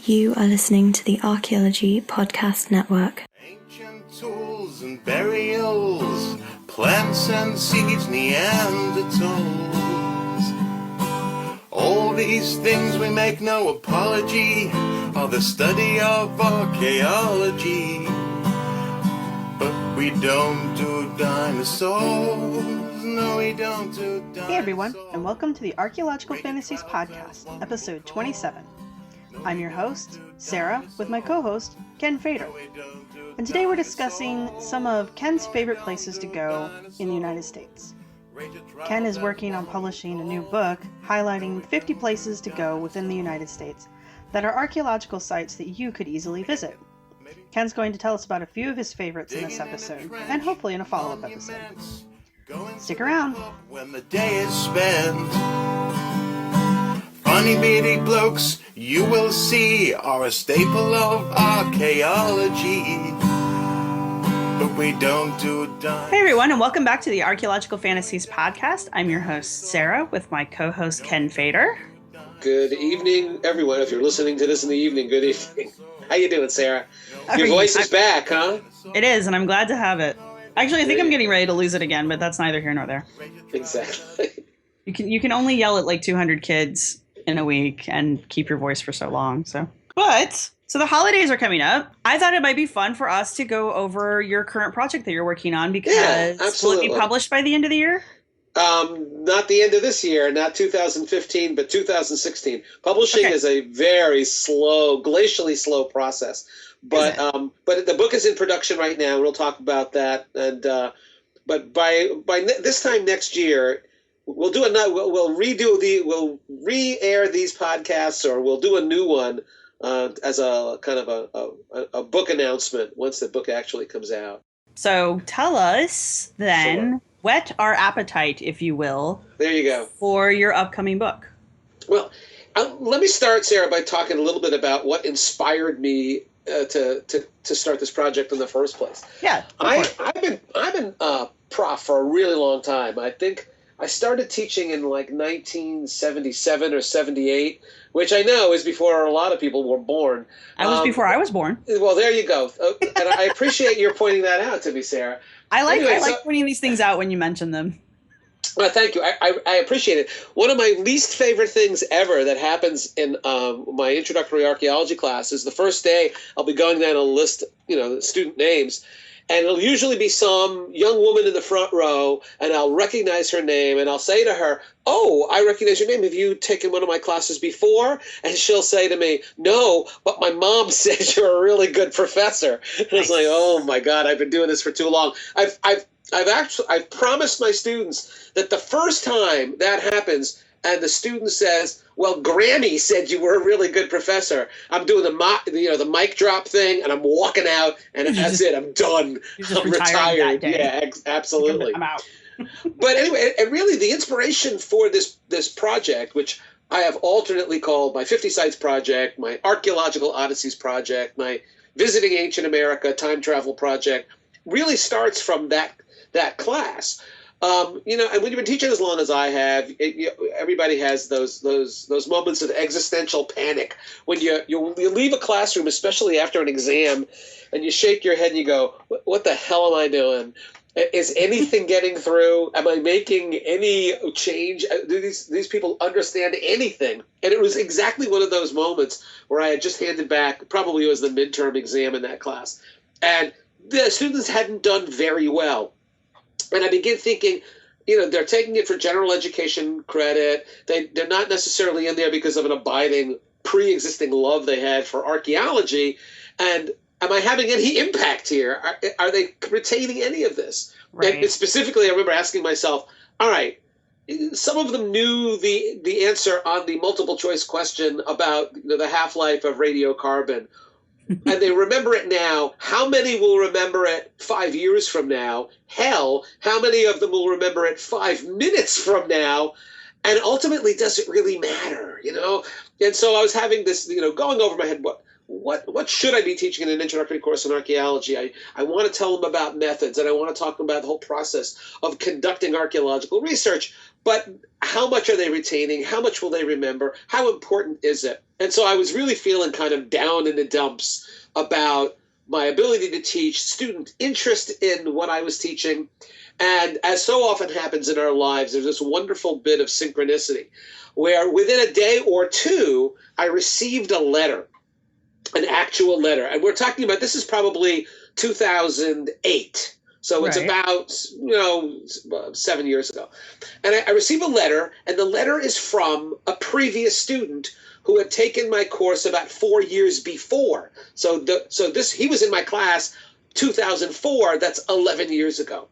You are listening to the Archaeology Podcast Network. Ancient tools and burials, plants and seeds, Neanderthals. All these things we make no apology are the study of archaeology. But we don't do dinosaurs. No, we don't do dinosaurs. Hey everyone, and welcome to the Archaeological Fantasies Podcast, episode 27. I'm your host, Sara, with my co-host, Ken Fader. And today we're discussing some of Ken's favorite places to go in the United States. Ken is working on publishing a new book highlighting 50 places to go within the United States that are archaeological sites that you could easily visit. Ken's going to tell us about a few of his favorites in this episode, and hopefully in a follow-up episode. Stick around. When the day is spent, funny beady blokes you will see are a staple of archaeology. But we don't do dinosaurs. Hey everyone, and welcome back to the Archaeological Fantasies Podcast. I'm your host, Sara, with my co-host, Ken Fader. Good evening, everyone. If you're listening to this in the evening, good evening. How you doing, Sara? Your voice is back, huh? It is, and I'm glad to have it. Actually, I think I'm getting ready to lose it again, but that's neither here nor there. Exactly. You can only yell at like 200 kids in a week and keep your voice for so long. So the holidays are coming up. I thought it might be fun for us to go over your current project that you're working on because will it be published by the end of the year? Not the end of this year, not 2015, but 2016. Publishing is a very slow, glacially slow process. But the book is in production right now, and we'll talk about that. And but by this time next year, we'll re-air these podcasts, or we'll do a new one as a kind of a book announcement once the book actually comes out. So tell us then, whet our appetite, if you will. There you go. For your upcoming book. Well, let me start, Sara, by talking a little bit about what inspired me to start this project in the first place. Yeah, I've been prof for a really long time. I think I started teaching in like 1977 or 78, which I know is before a lot of people were born. I was before I was born. Well, there you go. And I appreciate your pointing that out to me, Sara. I like pointing these things out when you mention them. Well, thank you. I appreciate it. One of my least favorite things ever that happens in my introductory archaeology class is the first day I'll be going down a list, student names, and it'll usually be some young woman in the front row, and I'll recognize her name, and I'll say to her, "Oh, I recognize your name. Have you taken one of my classes before?" And she'll say to me, "No, but my mom says you're a really good professor." And I was like, "Oh my God, I've been doing this for too long." I've promised my students that the first time that happens and the student says, "Well, Grammy said you were a really good professor," I'm doing the mic drop thing, and I'm walking out, and that's it. I'm done. I'm retired. Yeah, absolutely. I'm out. But anyway, and really the inspiration for this project, which I have alternately called my 50 Sites project, my Archaeological Odysseys project, my Visiting Ancient America time travel project, really starts from that class. And when you've been teaching as long as I have, everybody has those moments of existential panic when you leave a classroom, especially after an exam, and you shake your head and you go, "What the hell am I doing? Is anything getting through? Am I making any change? Do these people understand anything?" And it was exactly one of those moments where I had just handed back, probably it was the midterm exam in that class, and the students hadn't done very well. And I began thinking, they're taking it for general education credit. They're not necessarily in there because of an abiding pre-existing love they had for archaeology. And am I having any impact here? Are they retaining any of this? Right. And specifically, I remember asking myself, all right, some of them knew the answer on the multiple choice question about the half-life of radiocarbon. And they remember it now. How many will remember it 5 years from now? Hell, how many of them will remember it 5 minutes from now? And ultimately, does it really matter, And so I was having this, going over my head, what should I be teaching in an introductory course in archaeology? I want to tell them about methods, and I want to talk about the whole process of conducting archaeological research. But how much are they retaining? How much will they remember? How important is it? And so I was really feeling kind of down in the dumps about my ability to teach, student interest in what I was teaching. And as so often happens in our lives, there's this wonderful bit of synchronicity where within a day or two, I received a letter, an actual letter. And we're talking about, this is probably 2008. So it's about, 7 years ago. And I received a letter, and the letter is from a previous student who had taken my course about 4 years before. So he was in my class 2004, that's 11 years ago.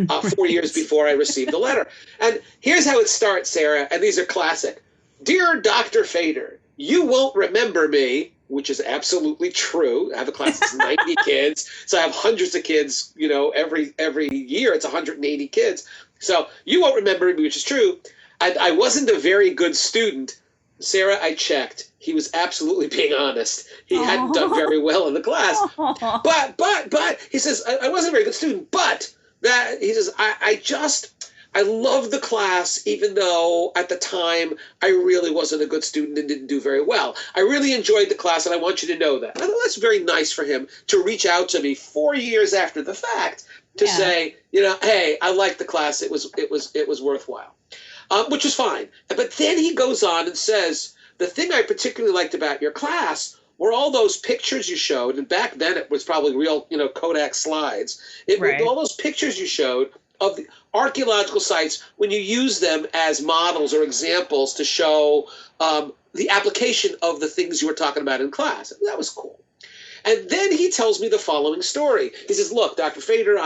4 years before I received the letter. And here's how it starts, Sarah, and these are classic. Dear Dr. Fader, you won't remember me, which is absolutely true. I have a class that's 90 kids, so I have hundreds of kids, every year it's 180 kids. So you won't remember me, which is true. I wasn't a very good student. Sarah, I checked. He was absolutely being honest. He hadn't done very well in the class. But, he says, I wasn't a very good student, but that he says, I loved the class, even though at the time I really wasn't a good student and didn't do very well. I really enjoyed the class, and I want you to know that. I thought that's very nice for him to reach out to me 4 years after the fact to say, hey, I liked the class. It was worthwhile, which is fine. But then he goes on and says, the thing I particularly liked about your class were all those pictures you showed, and back then it was probably real, Kodak slides. All those pictures you showed of the archaeological sites when you use them as models or examples to show the application of the things you were talking about in class. That was cool. And then he tells me the following story. He says, look, Dr. Fader,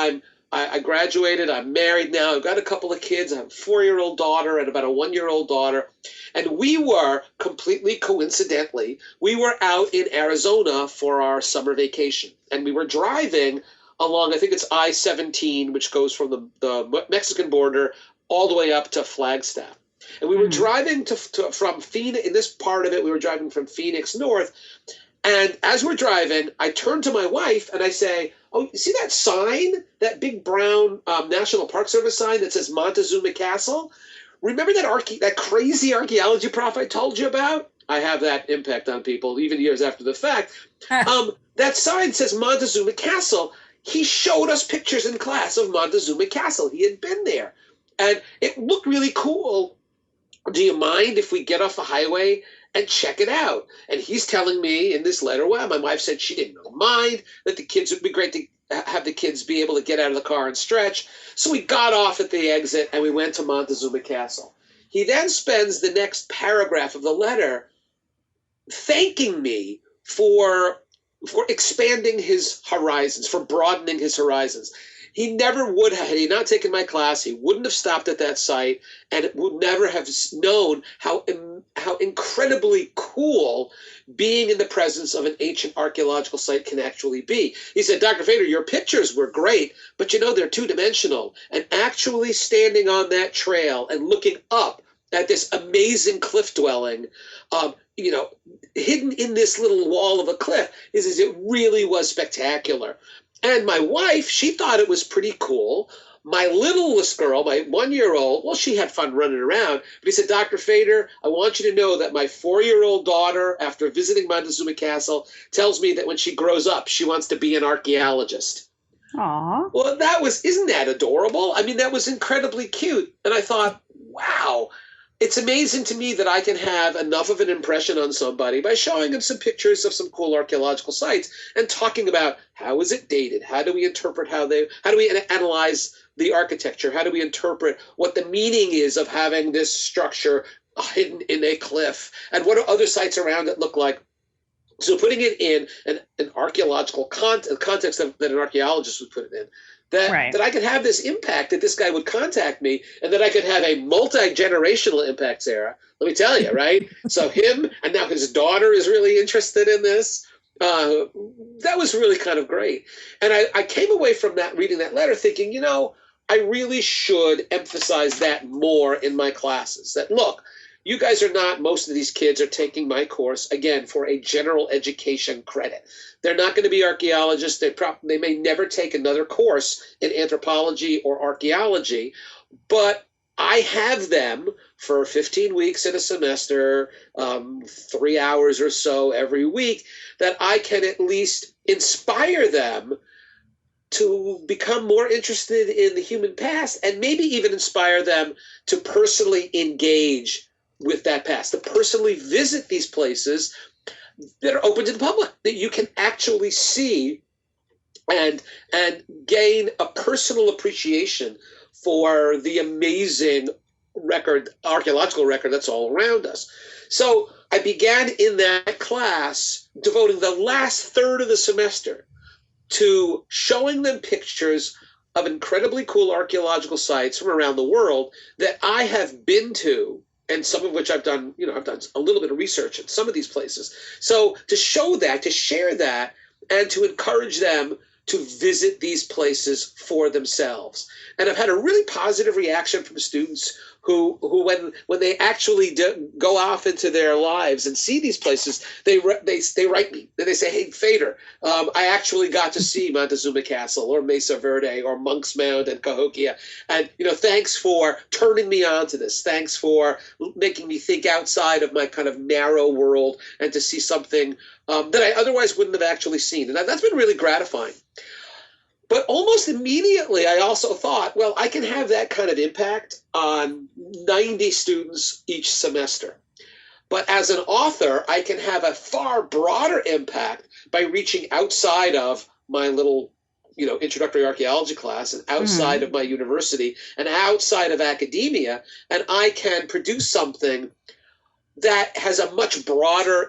I graduated. I'm married now. I've got a couple of kids. I have a 4-year-old daughter and about a 1-year-old daughter. And we were, completely coincidentally, we were out in Arizona for our summer vacation. And we were driving along, I think it's I-17, which goes from the Mexican border all the way up to Flagstaff. And we were driving from Phoenix, in this part of it, we were driving from Phoenix north. And as we're driving, I turn to my wife and I say, oh, you see that sign, that big brown National Park Service sign that says Montezuma Castle? Remember that crazy archaeology prof I told you about? I have that impact on people even years after the fact. That sign says Montezuma Castle. He showed us pictures in class of Montezuma Castle. He had been there. And it looked really cool. Do you mind if we get off the highway and check it out? And he's telling me in this letter, well, my wife said she didn't mind, that the kids would be great to have the kids be able to get out of the car and stretch. So we got off at the exit and we went to Montezuma Castle. He then spends the next paragraph of the letter thanking me for expanding his horizons, for broadening his horizons. He never would have, had he not taken my class, he wouldn't have stopped at that site and would never have known how incredibly cool being in the presence of an ancient archaeological site can actually be. He said, Dr. Fader, your pictures were great, but they're two-dimensional. And actually standing on that trail and looking up at this amazing cliff dwelling, hidden in this little wall of a cliff, it really was spectacular. And my wife, she thought it was pretty cool. My littlest girl, my 1-year-old, well, she had fun running around. But he said, Dr. Fader, I want you to know that my 4-year-old daughter, after visiting Montezuma Castle, tells me that when she grows up, she wants to be an archaeologist. Aww. Well, isn't that adorable? I mean, that was incredibly cute. And I thought, wow, it's amazing to me that I can have enough of an impression on somebody by showing them some pictures of some cool archaeological sites and talking about how is it dated? How do we interpret how do we analyze the architecture? How do we interpret what the meaning is of having this structure hidden in a cliff? And what do other sites around it look like? So putting it in an archaeological context that an archaeologist would put it in, that I could have this impact, that this guy would contact me, and that I could have a multi-generational impact, Sarah. Let me tell you, right? So him, and now his daughter is really interested in this. That was really kind of great. And I came away from that, reading that letter, thinking, I really should emphasize that more in my classes. That, look, you guys are not, most of these kids are taking my course, again, for a general education credit. They're not going to be archaeologists. They may never take another course in anthropology or archaeology, but I have them for 15 weeks in a semester, 3 hours or so every week, that I can at least inspire them to become more interested in the human past, and maybe even inspire them to personally engage with that past, to personally visit these places that are open to the public, that you can actually see and gain a personal appreciation for the amazing archaeological record that's all around us. So I began in that class devoting the last third of the semester to showing them pictures of incredibly cool archaeological sites from around the world that I have been to, and some of which I've done a little bit of research at some of these places. So to show that, to share that, and to encourage them to visit these places for themselves. And I've had a really positive reaction from students who when they actually go off into their lives and see these places, they write me. They say, "Hey, Fader, I actually got to see Montezuma Castle or Mesa Verde or Monk's Mound and Cahokia, and thanks for turning me on to this. Thanks for making me think outside of my kind of narrow world and to see something that I otherwise wouldn't have actually seen." And that's been really gratifying. But almost immediately, I also thought, well, I can have that kind of impact on 90 students each semester. But as an author, I can have a far broader impact by reaching outside of my little, introductory archaeology class and outside of my university and outside of academia. And I can produce something that has a much broader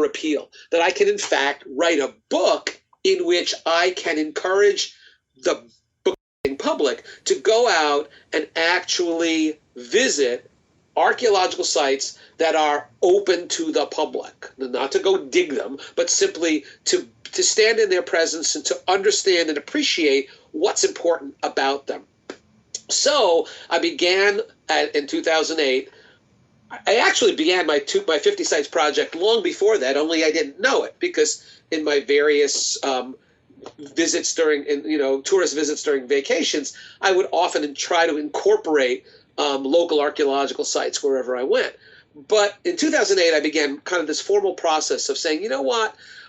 appeal, that I can, in fact, write a book in which I can encourage the book public to go out and actually visit archaeological sites that are open to the public, not to go dig them, but simply to stand in their presence and to understand and appreciate what's important about them. So I began in 2008. I actually began my 50 sites project long before that, only I didn't know it, because in my various visits tourist visits during vacations, I would often try to incorporate local archaeological sites wherever I went. But in 2008, I began kind of this formal process of saying,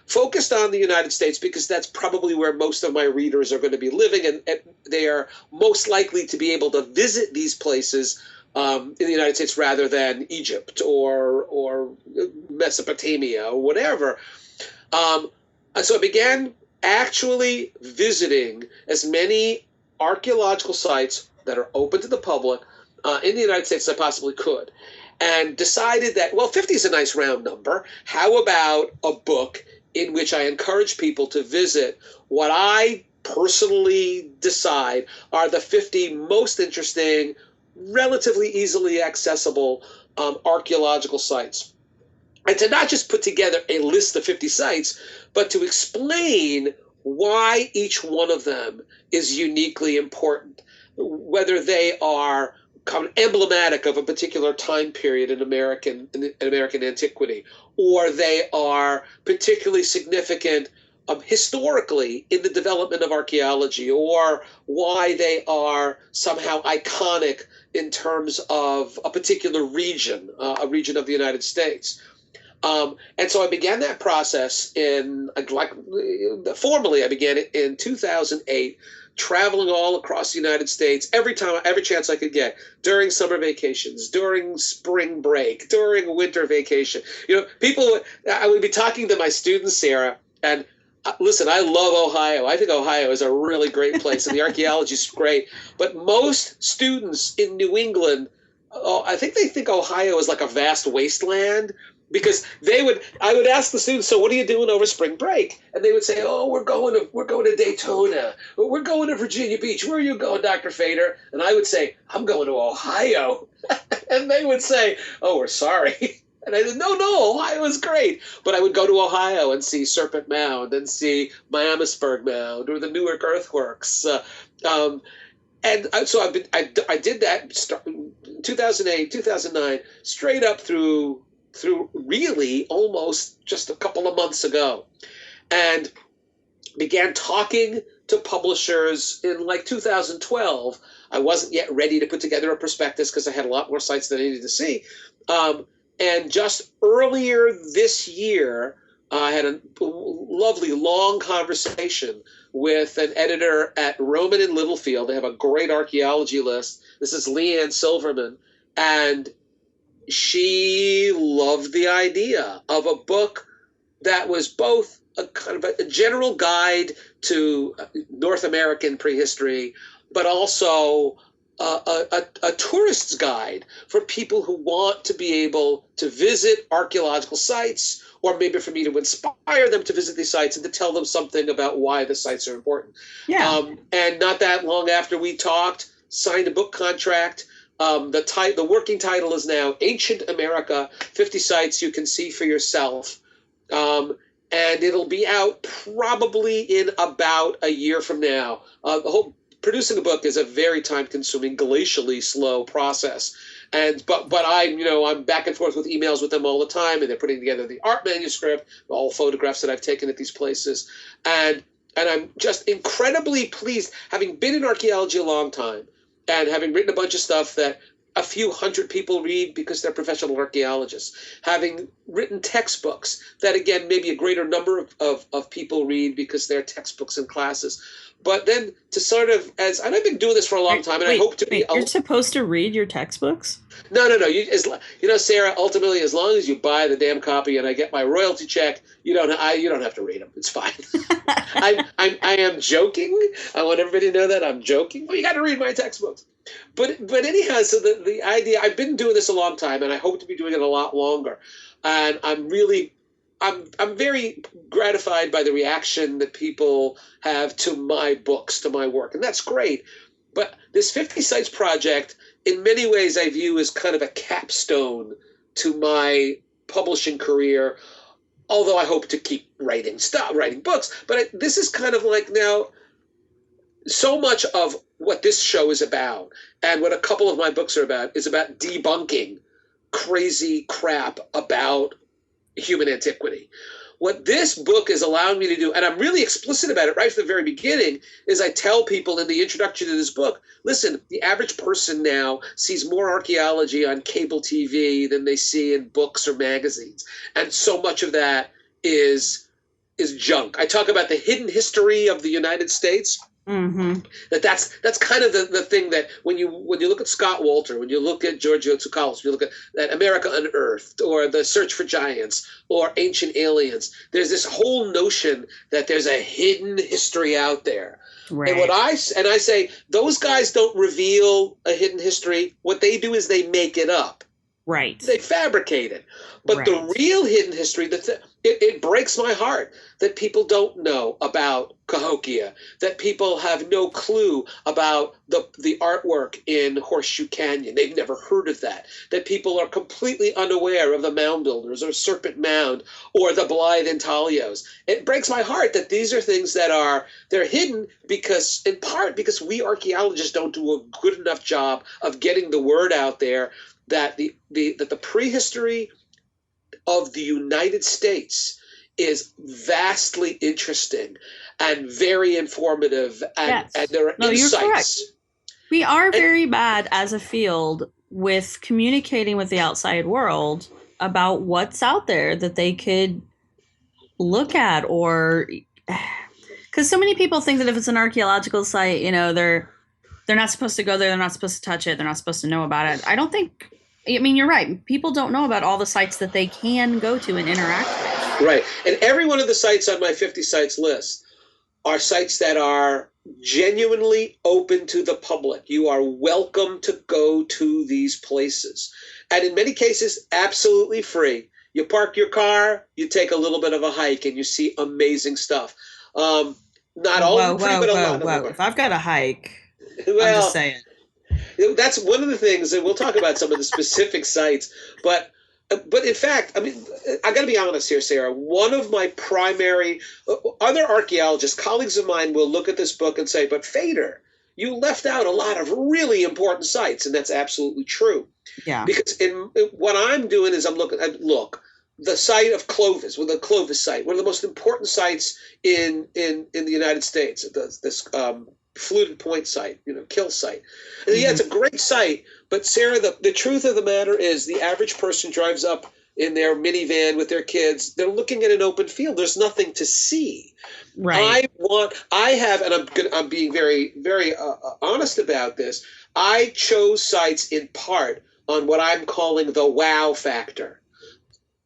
focused on the United States, because that's probably where most of my readers are going to be living, and they are most likely to be able to visit these places in the United States rather than Egypt or Mesopotamia or whatever. And so I began actually visiting as many archaeological sites that are open to the public in the United States as I possibly could, and decided that, 50 is a nice round number. How about a book in which I encourage people to visit what I personally decide are the 50 most interesting, relatively easily accessible archaeological sites? And to not just put together a list of 50 sites, but to explain why each one of them is uniquely important, whether they are kind of emblematic of a particular time period in American antiquity, or they are particularly significant historically in the development of archaeology, or why they are somehow iconic in terms of a particular region, a region of the United States. And so I began that process formally I began it in 2008, traveling all across the United States every chance I could get, during summer vacations, during spring break, during winter vacation. I would be talking to my students, Sarah, and listen, I love Ohio. I think Ohio is a really great place, and the archaeology is great. But most students in New England, I think they think Ohio is like a vast wasteland, because I would ask the students, "So what are you doing over spring break?" And they would say, "Oh, we're going to Daytona. We're going to Virginia Beach. Where are you going, Dr. Fader?" And I would say, "I'm going to Ohio." And they would say, "Oh, we're sorry." And I said, no, Ohio is great. But I would go to Ohio and see Serpent Mound and see Miamisburg Mound or the Newark Earthworks. so I did that 2008, 2009, straight up through really almost just a couple of months ago, and began talking to publishers in like 2012. I wasn't yet ready to put together a prospectus because I had a lot more sites that I needed to see. And just earlier this year, I had a lovely long conversation with an editor at Rowman and Littlefield. They have a great archaeology list. This is Leanne Silverman. And she loved the idea of a book that was both a kind of a general guide to North American prehistory, but also a tourist's guide for people who want to be able to visit archaeological sites, or maybe for me to inspire them to visit these sites and to tell them something about why the sites are important. Yeah. And not that long after we talked, signed a book contract. The working title is now Ancient America, 50 Sites You Can See for Yourself. And it'll be out probably in about a year from now. Producing a book is a very time-consuming, glacially slow process. But I'm back and forth with emails with them all the time, and they're putting together the art manuscript, all photographs that I've taken at these places, and I'm just incredibly pleased, having been in archaeology a long time, and having written a bunch of stuff that a few hundred people read because they're professional archaeologists, having written textbooks that, again, maybe a greater number of people read because they're textbooks and classes. But then to sort of, and I've been doing this for a long time, and I hope to be. You're supposed to read your textbooks? No. Sarah, ultimately, as long as you buy the damn copy and I get my royalty check, you don't have to read them. It's fine. I am joking. I want everybody to know that I'm joking. Well, you got to read my textbooks. But anyhow, so the idea, I've been doing this a long time, and I hope to be doing it a lot longer. And I'm very gratified by the reaction that people have to my books, to my work, and that's great. But this 50 Sites project, in many ways, I view as kind of a capstone to my publishing career, although I hope to keep writing books. But this is kind of like now, so much of what this show is about, and what a couple of my books are about, is about debunking crazy crap about human antiquity. What this book is allowing me to do, and I'm really explicit about it right from the very beginning, is I tell people in the introduction to this book, listen, the average person now sees more archaeology on cable TV than they see in books or magazines. And so much of that is junk. I talk about the hidden history of the United States. Mm-hmm. That's kind of the thing that when you look at Scott Wolter, when you look at Giorgio Tsoukalos, when you look at that America Unearthed, or The Search for Giants, or Ancient Aliens, there's this whole notion that there's a hidden history out there. Right. And I say those guys don't reveal a hidden history. What they do is they make it up. Right. They fabricate it. But the real hidden history, it breaks my heart that people don't know about Cahokia, that people have no clue about the artwork in Horseshoe Canyon. They've never heard of that people are completely unaware of the Mound Builders or Serpent Mound or the Blythe Intaglios. It breaks my heart that these are things that they're hidden in part because we archaeologists don't do a good enough job of getting the word out there that the prehistory of the United States is vastly interesting and very informative, and there are insights. You're correct. We are very bad as a field with communicating with the outside world about what's out there that they could look at, or because so many people think that if it's an archaeological site, they're not supposed to go there, they're not supposed to touch it, they're not supposed to know about it. You're right. People don't know about all the sites that they can go to and interact with. Right. And every one of the sites on my 50 sites list are sites that are genuinely open to the public. You are welcome to go to these places. And in many cases, absolutely free. You park your car, you take a little bit of a hike, and you see amazing stuff. Not all of them free, but a lot of them. If I've got a hike, well, I'm just saying. That's one of the things, and we'll talk about some of the specific sites. But in fact, I got to be honest here, Sarah. One of my primary other archaeologists, colleagues of mine, will look at this book and say, "But Fader, you left out a lot of really important sites, and that's absolutely true. Yeah. Because what I'm doing is I'm looking at, the site of Clovis, the Clovis site, one of the most important sites in the United States, this Fluted Point site, kill site. And yeah, it's a great site, but Sarah, the truth of the matter is the average person drives up in their minivan with their kids. They're looking at an open field. There's nothing to see. Right. I'm being very, very honest about this. I chose sites in part on what I'm calling the wow factor.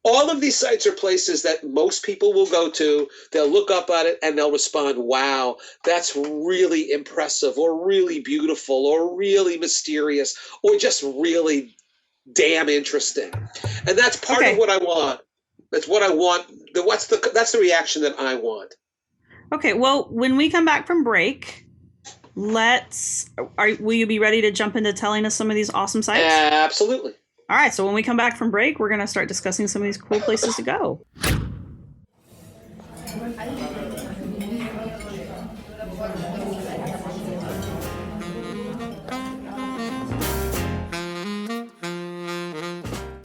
All of these sites are places that most people will go to. They'll look up at it and they'll respond, wow, that's really impressive, or really beautiful, or really mysterious, or just really damn interesting. And that's part of what I want. That's what I want. That's the reaction that I want. Okay, well, when we come back from break, will you be ready to jump into telling us some of these awesome sites? Absolutely. All right, so when we come back from break, we're going to start discussing some of these cool places to go.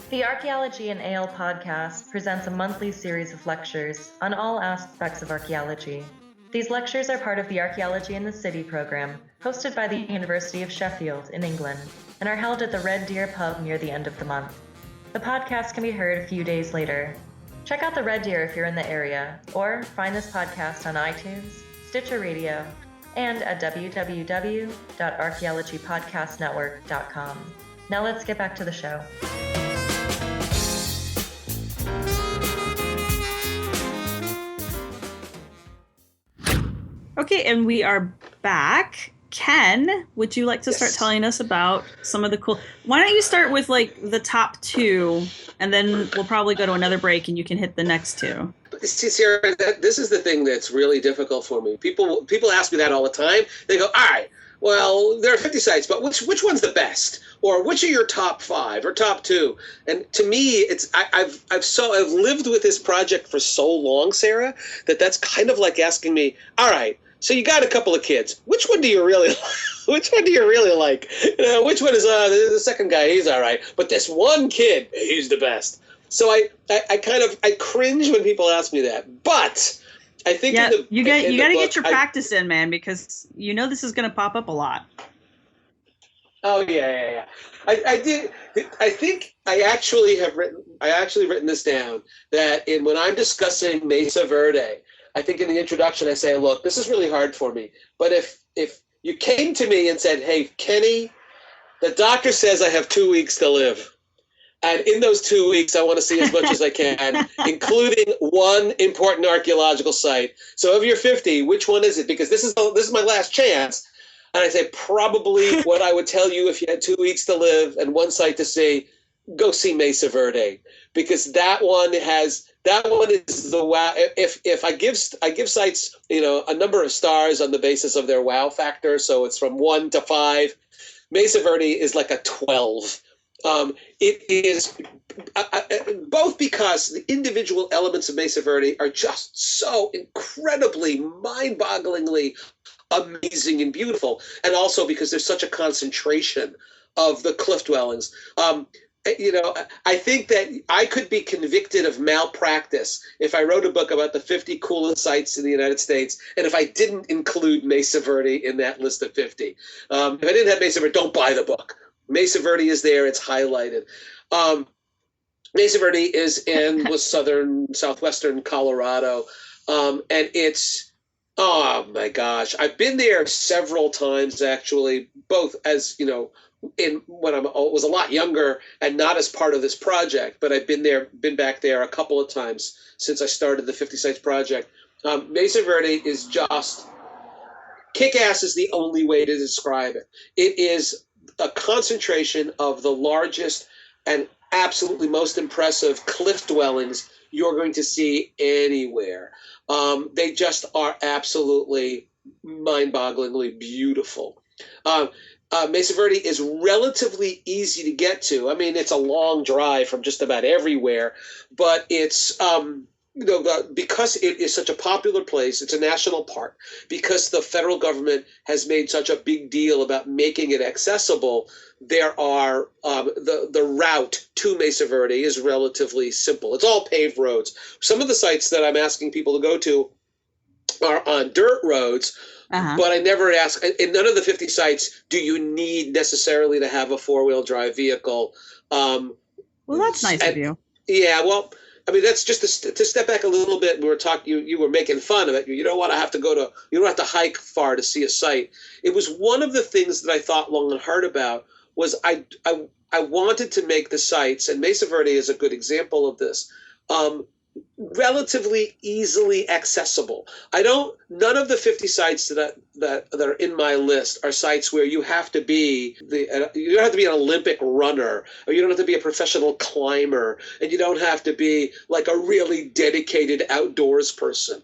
The Archaeology and Ale podcast presents a monthly series of lectures on all aspects of archaeology. These lectures are part of the Archaeology in the City program, hosted by the University of Sheffield in England, and are held at the Red Deer pub near the end of the month. The podcast can be heard a few days later. Check out the Red Deer if you're in the area, or find this podcast on iTunes, Stitcher Radio, and at www.archaeologypodcastnetwork.com. Now let's get back to the show. Okay, and we are back. Ken, would you like to start telling us about some of the cool... Why don't you start with, the top two, and then we'll probably go to another break, and you can hit the next two. See, Sarah, this is the thing that's really difficult for me. People ask me that all the time. They go, all right, well, there are 50 sites, but which one's the best? Or which are your top 5 or top 2? And to me, I've lived with this project for so long, Sarah, that's kind of like asking me, all right, so you got a couple of kids. Which one do you really like? Which one do you really like? Which one is the second guy? He's all right, but this one kid, he's the best. So I cringe when people ask me that. But I think you got to get your practice in, man, because this is going to pop up a lot. Oh yeah. I did. I think I actually written this down, that when I'm discussing Mesa Verde, I think in the introduction I say, look, this is really hard for me. But if you came to me and said, hey, Kenny, the doctor says I have 2 weeks to live. And in those 2 weeks, I want to see as much as I can, including one important archaeological site. So of your 50, which one is it? Because this is my last chance. And I say, probably what I would tell you if you had 2 weeks to live and one site to see, go see Mesa Verde, because that one is the wow. If I give sites, a number of stars on the basis of their wow factor, so it's from 1 to 5. Mesa Verde is like a 12. It is both because the individual elements of Mesa Verde are just so incredibly, mind-bogglingly amazing and beautiful, and also because there's such a concentration of the cliff dwellings. I think that I could be convicted of malpractice if I wrote a book about the 50 coolest sites in the United States, and if I didn't include Mesa Verde in that list of 50. If I didn't have Mesa Verde, don't buy the book. Mesa Verde is there. It's highlighted. Mesa Verde is in southwestern Colorado, and it's, oh my gosh, I've been there several times actually, both as when I was a lot younger and not as part of this project, but I've been back there a couple of times since I started the 50 Sites project. Mesa Verde is just kick-ass is the only way to describe it. It is a concentration of the largest and absolutely most impressive cliff dwellings you're going to see anywhere. They just are absolutely mind-bogglingly beautiful. Mesa Verde is relatively easy to get to. I mean, it's a long drive from just about everywhere, but it's because it is such a popular place, it's a national park, because the federal government has made such a big deal about making it accessible, there are the route to Mesa Verde is relatively simple. It's all paved roads. Some of the sites that I'm asking people to go to are on dirt roads, but I never ask, in none of the 50 sites do you need necessarily to have a four-wheel drive vehicle. Well, that's nice of you. Yeah, well, I mean, that's just to step back a little bit. We were talking. You were making fun of it. You don't want to have to You don't have to hike far to see a site. It was one of the things that I thought long and hard about. Was I wanted to make the sites, and Mesa Verde is a good example of this. Relatively easily accessible. None of the 50 sites that are in my list are sites where you have to be you don't have to be an Olympic runner, or you don't have to be a professional climber, and you don't have to be like a really dedicated outdoors person.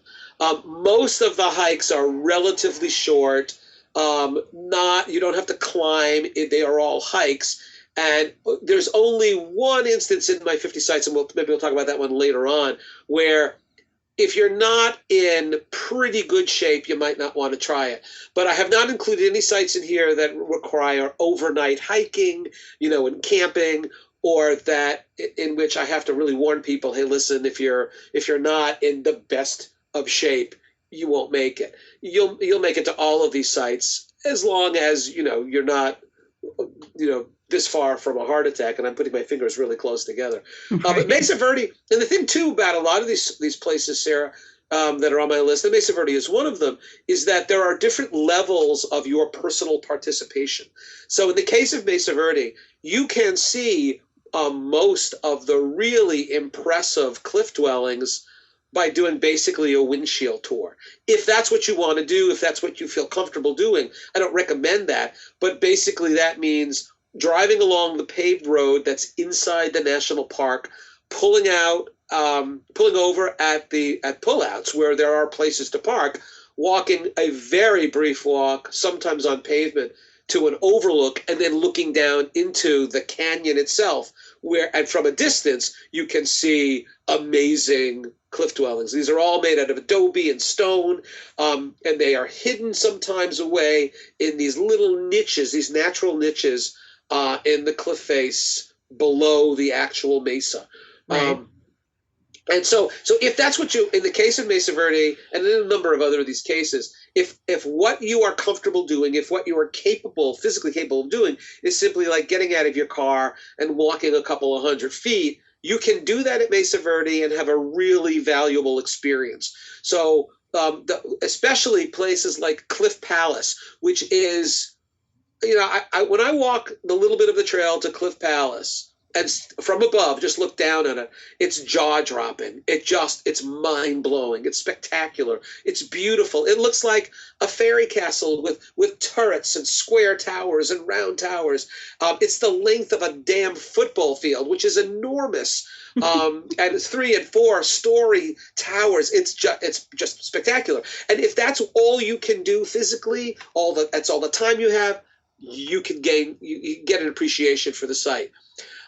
Most of the hikes are relatively short. You don't have to climb. They are all hikes. And there's only one instance in my 50 sites, and maybe we'll talk about that one later on, where if you're not in pretty good shape, you might not want to try it. But I have not included any sites in here that require overnight hiking, and camping, or that in which I have to really warn people, hey, listen, if you're not in the best of shape, you won't make it. You'll make it to all of these sites as long as you're not this far from a heart attack, and I'm putting my fingers really close together. But Mesa Verde, and the thing too about a lot of these places, Sarah, that are on my list, and Mesa Verde is one of them, is that there are different levels of your personal participation. So in the case of Mesa Verde, you can see most of the really impressive cliff dwellings by doing basically a windshield tour. If that's what you want to do, if that's what you feel comfortable doing, I don't recommend that, but basically that means driving along the paved road that's inside the national park, pulling over at pullouts where there are places to park, walking a very brief walk, sometimes on pavement, to an overlook, and then looking down into the canyon itself, and from a distance you can see amazing cliff dwellings. These are all made out of adobe and stone, and they are hidden sometimes away in these little niches, these natural niches in the cliff face below the actual mesa. Right. And so if that's what in the case of Mesa Verde, and in a number of other of these cases, if what you are comfortable doing, if what you are physically capable of doing is simply like getting out of your car and walking a couple of 100 feet, you can do that at Mesa Verde and have a really valuable experience. So especially places like Cliff Palace, which is, when I walk the little bit of the trail to Cliff Palace, and from above, just look down on it, it's jaw-dropping. It's mind-blowing. It's spectacular. It's beautiful. It looks like a fairy castle with turrets and square towers and round towers. It's the length of a damn football field, which is enormous. And it's 3 and 4 story towers. It's just spectacular. And if that's all you can do physically, that's all the time you have, you get an appreciation for the site.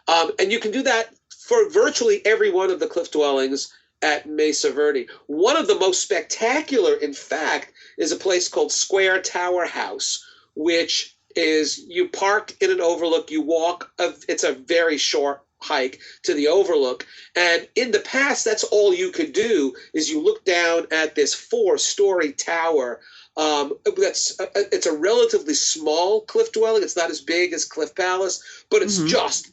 And you can do that for virtually every one of the cliff dwellings at Mesa Verde. One of the most spectacular, in fact, is a place called Square Tower House, which is you park in an overlook, you walk, it's a very short hike to the overlook. And in the past, that's all you could do is you look down at this 4-story tower. It's a relatively small cliff dwelling. It's not as big as Cliff Palace, but it's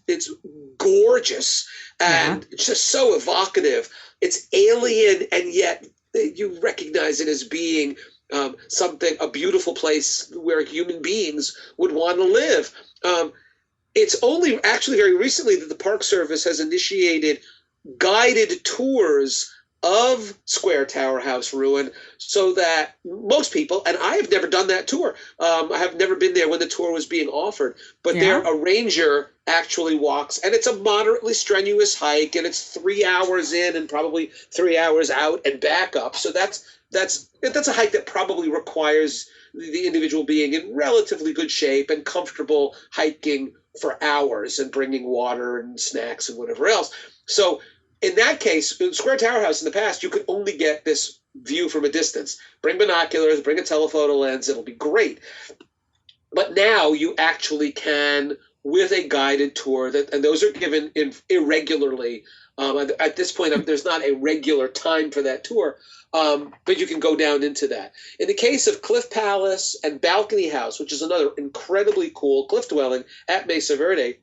it's gorgeous and it's just so evocative. It's alien, and yet you recognize it as being a beautiful place where human beings would want to live. It's only actually very recently that the Park Service has initiated guided tours of Square Tower House ruin, so that most people, and I have never done that tour, I have never been there when the tour was being offered, but a ranger actually walks, and it's a moderately strenuous hike, and it's 3 hours in and probably 3 hours out and back up. So that's a hike that probably requires the individual being in relatively good shape and comfortable hiking for hours and bringing water and snacks and whatever else. So in that case, in Square Tower House in the past, you could only get this view from a distance. Bring binoculars, bring a telephoto lens, it'll be great. But now you actually can, with a guided tour, and those are given irregularly. At this point, there's not a regular time for that tour, but you can go down into that. In the case of Cliff Palace and Balcony House, which is another incredibly cool cliff dwelling at Mesa Verde,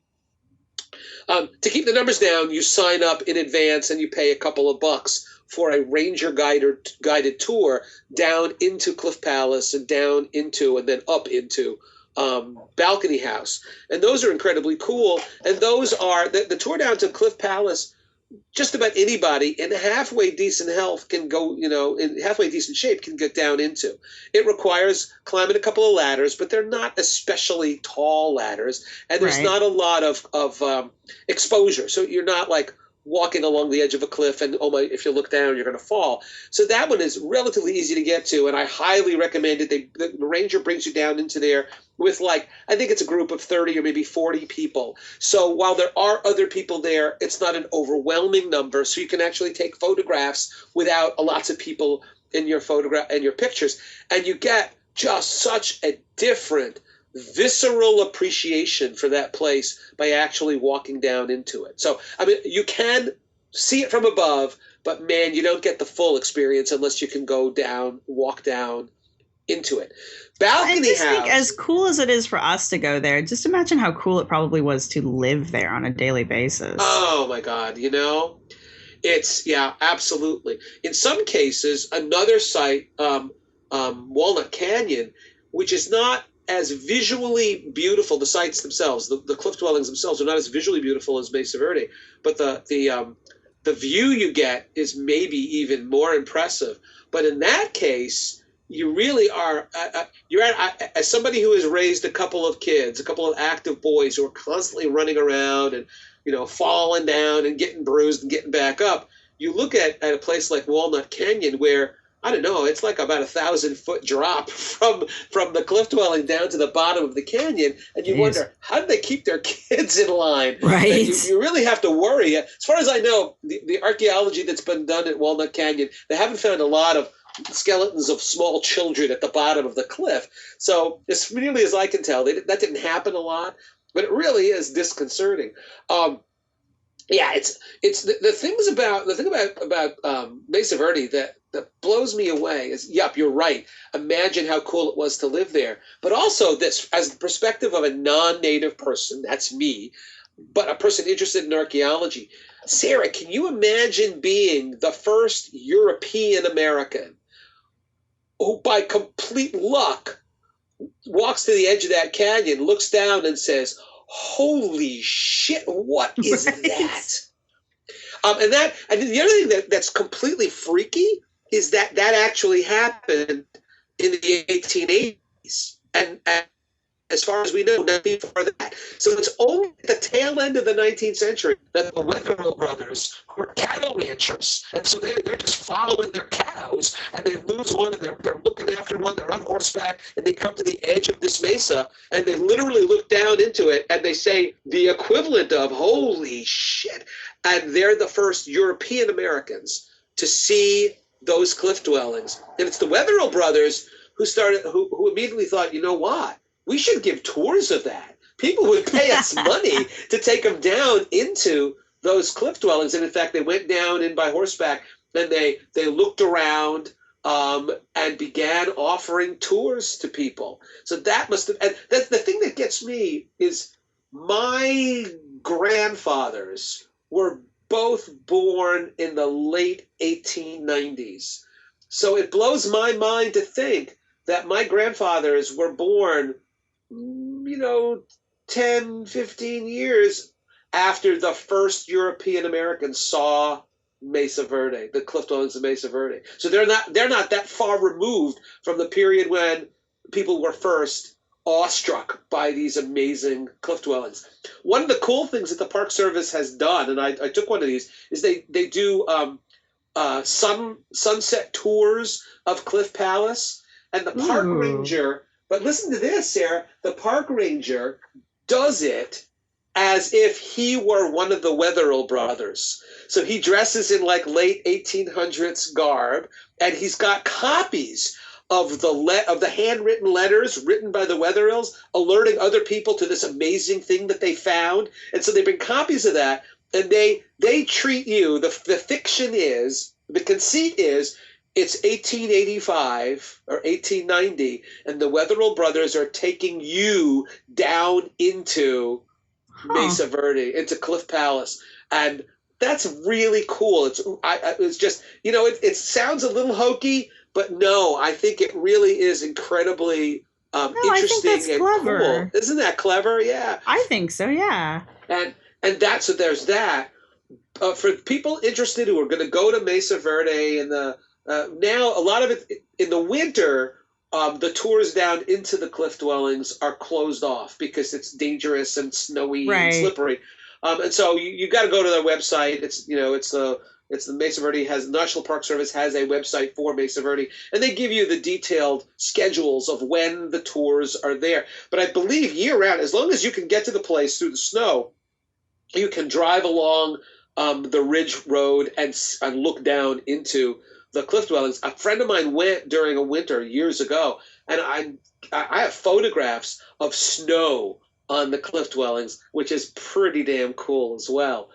to keep the numbers down, you sign up in advance and you pay a couple of bucks for a ranger guided tour down into Cliff Palace and down into and then up into Balcony House. And those are incredibly cool. And those are the tour down to Cliff Palace. Just about anybody in halfway decent health can go, in halfway decent shape can get down into. It requires climbing a couple of ladders, but they're not especially tall ladders, and there's not a lot of exposure. So you're not like walking along the edge of a cliff and, oh my, if you look down, you're going to fall. So that one is relatively easy to get to, and I highly recommend it. The ranger brings you down into there with I think it's a group of 30 or maybe 40 people. So while there are other people there, it's not an overwhelming number. So you can actually take photographs without lots of people in your photograph and your pictures. And you get just such a different visceral appreciation for that place by actually walking down into it. So, I mean, you can see it from above, but man, you don't get the full experience unless you can go down, walk down into it. Balcony House. I think as cool as it is for us to go there, just imagine how cool it probably was to live there on a daily basis. Oh my God, it's, yeah, absolutely. In some cases, another site, Walnut Canyon, which is not as visually beautiful, the sites themselves, the cliff dwellings themselves are not as visually beautiful as Mesa Verde, but the view you get is maybe even more impressive. But in that case, you really are, as somebody who has raised a couple of kids, a couple of active boys who are constantly running around and, falling down and getting bruised and getting back up, you look at a place like Walnut Canyon where, I don't know, it's like about 1,000-foot drop from the cliff dwelling down to the bottom of the canyon, and you wonder, how do they keep their kids in line? Right. You really have to worry. As far as I know, the archaeology that's been done at Walnut Canyon, they haven't found a lot of skeletons of small children at the bottom of the cliff. So as nearly as I can tell, that didn't happen a lot, but it really is disconcerting. Yeah, it's the thing about Mesa Verde that blows me away is, yep, you're right. Imagine how cool it was to live there. But also this, as the perspective of a non-native person, that's me, but a person interested in archaeology. Sarah, can you imagine being the first European American who by complete luck walks to the edge of that canyon, looks down and says, holy shit, what is that? And the other thing that's completely freaky is that actually happened in the 1880s. And as far as we know, nothing before that. So it's only at the tail end of the 19th century that the Wetherell brothers were cattle ranchers. And so they're just following their cows, and they lose one, and they're looking after one, they're on horseback, and they come to the edge of this mesa, and they literally look down into it, and they say the equivalent of, holy shit. And they're the first European Americans to see those cliff dwellings. And it's the Wetherell brothers who immediately thought, you know what? We should give tours of that. People would pay us money to take them down into those cliff dwellings. And in fact, they went down in by horseback, and they looked around and began offering tours to people. So that must have, and that's the thing that gets me is my grandfathers were both born in the late 1890s. So it blows my mind to think that my grandfathers were born 10, 15 years after the first European Americans saw Mesa Verde, the cliff dwellings of Mesa Verde. So they're not that far removed from the period when people were first awestruck by these amazing cliff dwellings. One of the cool things that the Park Service has done, and I took one of these, is they do sunset tours of Cliff Palace, and the park ranger. But listen to this, Sarah. The park ranger does it as if he were one of the Wetherell brothers. So he dresses in like late 1800s garb, and he's got copies of the handwritten letters written by the Wetherells, alerting other people to this amazing thing that they found. And so they bring copies of that, and they treat you. The fiction is, the conceit is, it's 1885 or 1890, and the Wetherell brothers are taking you down into Mesa Verde, into Cliff Palace, and that's really cool. It's just, it sounds a little hokey, but no, I think it really is incredibly interesting. I think that's and clever. Cool. Isn't that clever? Yeah, I think so. Yeah. And that's so there's that. For people interested who are going to go to Mesa Verde, and now a lot of it in the winter. The tours down into the cliff dwellings are closed off because it's dangerous and snowy and slippery. And so you got to go to their website. It's the Mesa Verde National Park Service has a website for Mesa Verde, and they give you the detailed schedules of when the tours are there. But I believe year round, as long as you can get to the place through the snow, you can drive along the ridge road and look down into the cliff dwellings. A friend of mine went during a winter years ago, and I have photographs of snow on the cliff dwellings, which is pretty damn cool as well.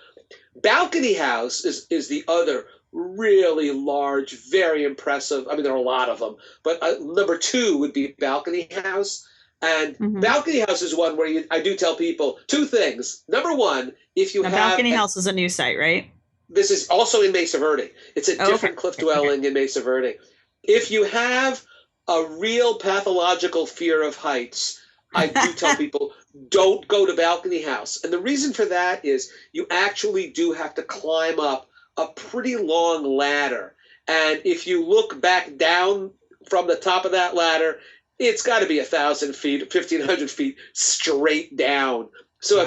Balcony House is the other really large, very impressive. I mean, there are a lot of them, but number 2 would be Balcony House. And Balcony House is one where I do tell people 2 things. Number 1, if you have Balcony House is a new site, right? This is also in Mesa Verde. It's a different cliff dwelling in Mesa Verde. If you have a real pathological fear of heights, I do tell people, don't go to Balcony House. And the reason for that is you actually do have to climb up a pretty long ladder. And if you look back down from the top of that ladder, it's got to be 1,000 feet, 1,500 feet straight down. So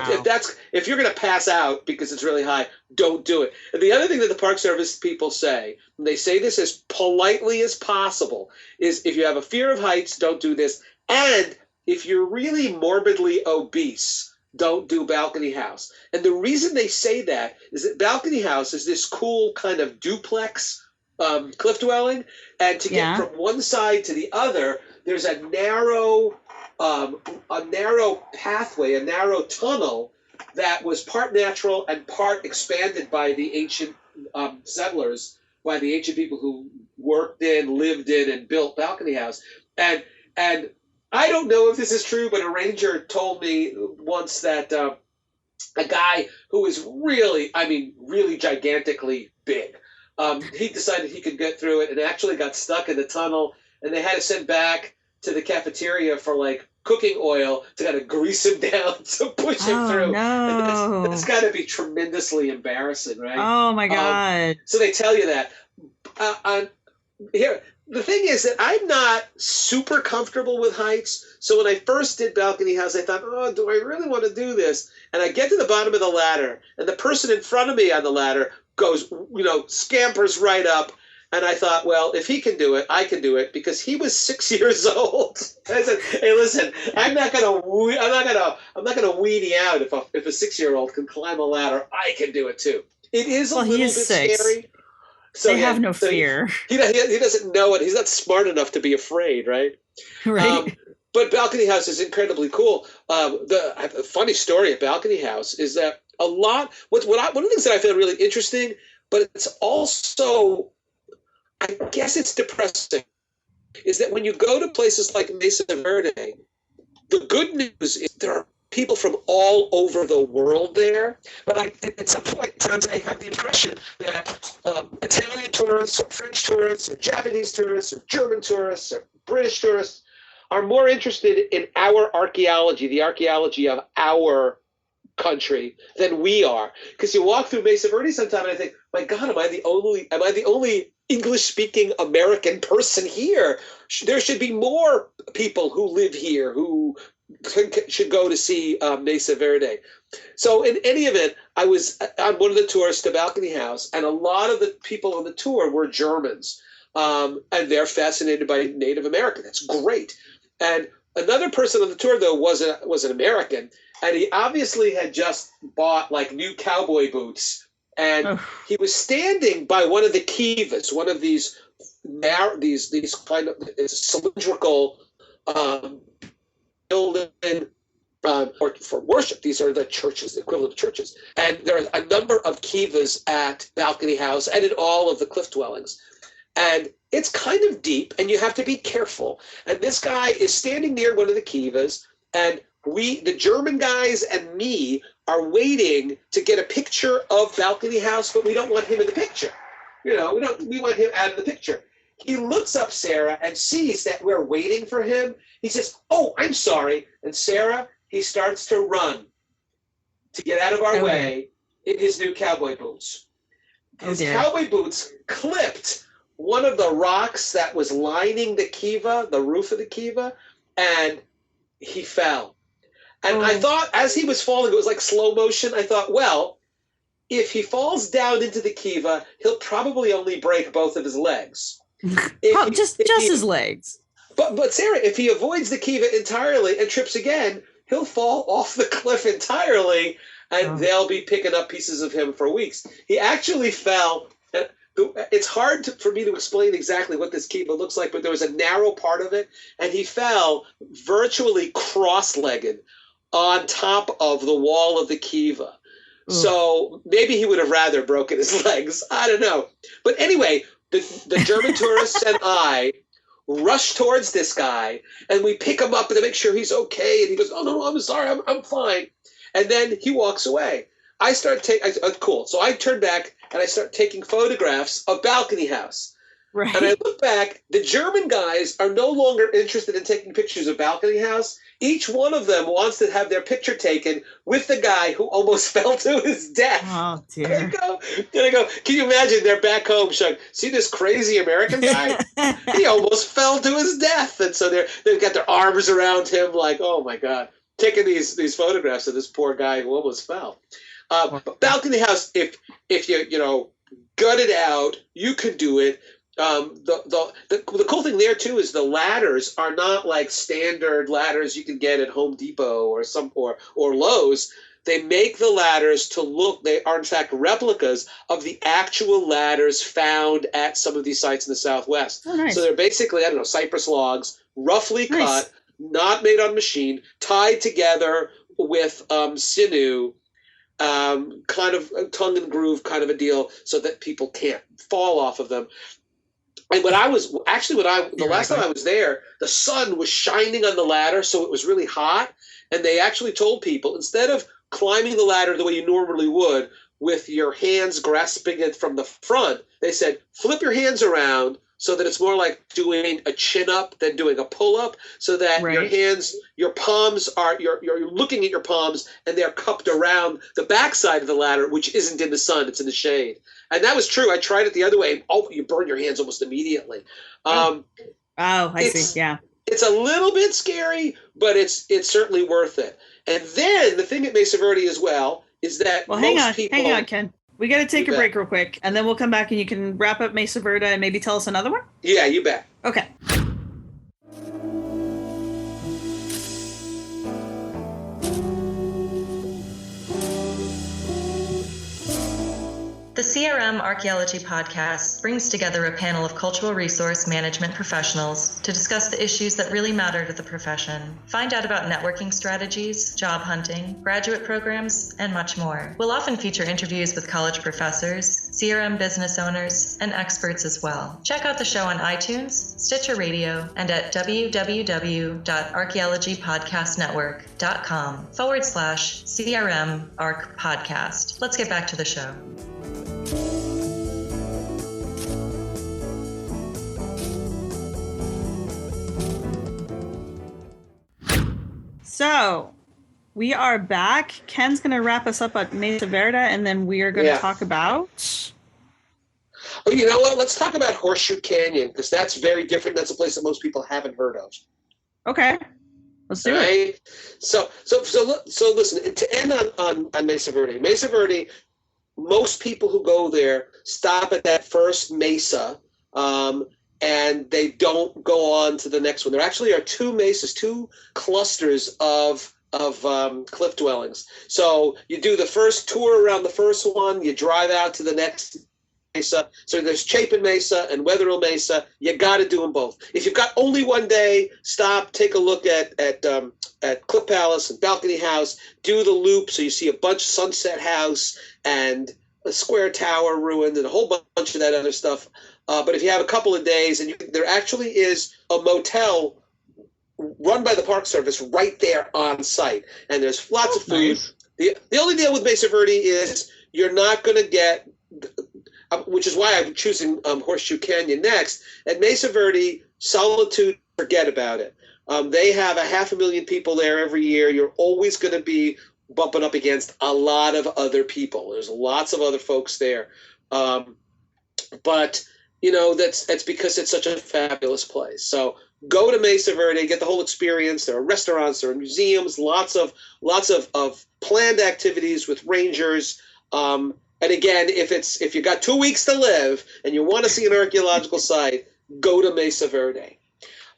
if you're going to pass out because it's really high, don't do it. And the other thing that the Park Service people say, and they say this as politely as possible, is if you have a fear of heights, don't do this. And if you're really morbidly obese, don't do Balcony House. And the reason they say that is that Balcony House is this cool kind of duplex cliff dwelling. And to get from one side to the other, there's a narrow pathway, a narrow tunnel that was part natural and part expanded by the ancient settlers, by the ancient people who worked in, lived in, and built Balcony House. And I don't know if this is true, but a ranger told me once that a guy who was really gigantically big, he decided he could get through it and actually got stuck in the tunnel, and they had to send back to the cafeteria for like cooking oil to kind of grease him down to push him through. No. And that's got to be tremendously embarrassing, right? Oh my God. So they tell you that. Here, the thing is that I'm not super comfortable with heights. So when I first did Balcony House, I thought, do I really want to do this? And I get to the bottom of the ladder, and the person in front of me on the ladder goes, scampers right up. And I thought, well, if he can do it, I can do it, because he was 6 years old. I said, hey, listen, I'm not gonna weenie out if a 6-year-old can climb a ladder. I can do it too. It is a little bit scary. So they have no fear. He doesn't know it. He's not smart enough to be afraid, right? Right. But Balcony House is incredibly cool. The funny story at Balcony House is that one of the things that I found really interesting, but it's also, I guess it's depressing, is that when you go to places like Mesa Verde, the good news is there are people from all over the world there. But at some point in time, I have the impression that Italian tourists, or French tourists, or Japanese tourists, or German tourists, or British tourists are more interested in our archaeology, the archaeology of our country, than we are. Because you walk through Mesa Verde sometime and I think, my God, am I the only English-speaking American person here? There should be more people who live here who should go to see Mesa Verde. So in any event, I was on one of the tours to Balcony House, and a lot of the people on the tour were Germans, and they're fascinated by Native American. That's great. And another person on the tour, though, was an American, and he obviously had just bought like new cowboy boots, and he was standing by one of the kivas, one of these kind of cylindrical building. Or for worship. These are the churches, the equivalent of churches. And there are a number of kivas at Balcony House and in all of the cliff dwellings. And it's kind of deep, and you have to be careful. And this guy is standing near one of the kivas, and we, the German guys and me, are waiting to get a picture of Balcony House, but we don't want him in the picture. We want him out of the picture. He looks up Sarah and sees that we're waiting for him. He says, "Oh, I'm sorry." And Sarah, he starts to run to get out of our way in his new cowboy boots. His cowboy boots clipped one of the rocks that was lining the kiva, the roof of the kiva, and he fell. And I thought, as he was falling, it was like slow motion. I thought, well, if he falls down into the kiva, he'll probably only break both of his legs. Just his legs. But Sarah, if he avoids the kiva entirely and trips again, he'll fall off the cliff entirely, and they'll be picking up pieces of him for weeks. He actually fell. It's hard for me to explain exactly what this kiva looks like, but there was a narrow part of it, and he fell virtually cross-legged on top of the wall of the kiva. So maybe he would have rather broken his legs. I don't know. But anyway, the German tourists and I rush towards this guy, and we pick him up to make sure he's okay. And he goes, "Oh no, I'm sorry, I'm fine." And then he walks away. I start cool. So I turn back and I start taking photographs of Balcony House. Right. And I look back. The German guys are no longer interested in taking pictures of Balcony House. Each one of them wants to have their picture taken with the guy who almost fell to his death. Oh dear. And I go, can you imagine? They're back home showing, see this crazy American guy? He almost fell to his death. And so they've got their arms around him like, oh my God, taking these photographs of this poor guy who almost fell. But Balcony House, if you gut it out, you can do it. The cool thing there too is the ladders are not like standard ladders you can get at Home Depot or Lowe's. They make the ladders to look, they are in fact replicas of the actual ladders found at some of these sites in the Southwest. Oh, nice. So they're basically, cypress logs, roughly cut, not made on machine, tied together with sinew, kind of tongue and groove kind of a deal, so that people can't fall off of them. And the last time I was there, the sun was shining on the ladder, so it was really hot. And they actually told people, instead of climbing the ladder the way you normally would with your hands grasping it from the front, they said, flip your hands around so that it's more like doing a chin up than doing a pull up, so that your hands, your palms you're looking at your palms and they're cupped around the backside of the ladder, which isn't in the sun, it's in the shade. And that was true. I tried it the other way. Oh, you burn your hands almost immediately. I see. Yeah. It's a little bit scary, but it's certainly worth it. And then the thing at Mesa Verde as well is that hang on, Ken. We got to take a break real quick, and then we'll come back and you can wrap up Mesa Verde and maybe tell us another one? Yeah, you bet. Okay. The CRM Archaeology podcast brings together a panel of cultural resource management professionals to discuss the issues that really matter to the profession. Find out about networking strategies, job hunting, graduate programs, and much more. We'll often feature interviews with college professors, CRM business owners, and experts as well. Check out the show on iTunes, Stitcher Radio, and at www.archaeologypodcastnetwork.com/CRM Arc Podcast. Let's get back to the show. So, we are back. Ken's going to wrap us up at Mesa Verde, and then we are going to talk about... Oh, you know what? Let's talk about Horseshoe Canyon, because that's very different. That's a place that most people haven't heard of. Okay. Let's do it. So listen, to end on Mesa Verde. Mesa Verde, most people who go there stop at that first mesa, and they don't go on to the next one. There actually are two mesas, two clusters of cliff dwellings. So you do the first tour around the first one, you drive out to the next Mesa. So there's Chapin Mesa and Wetherill Mesa. You got to do them both. If you've got only one day, stop, take a look at Cliff Palace and Balcony House. Do the loop, so you see a bunch of Sunset House and a Square Tower ruined and a whole bunch of that other stuff. But if you have a couple of days, and there actually is a motel run by the Park Service right there on site, and there's lots of food. Nice. The only deal with Mesa Verde is you're not going to get, which is why I'm choosing Horseshoe Canyon next. At Mesa Verde, solitude, forget about it. They have 500,000 people there every year. You're always going to be bumping up against a lot of other people. There's lots of other folks there. But, that's because it's such a fabulous place. So go to Mesa Verde, get the whole experience. There are restaurants, there are museums, lots of planned activities with rangers. And again, if you got 2 weeks to live and you want to see an archaeological site, go to Mesa Verde.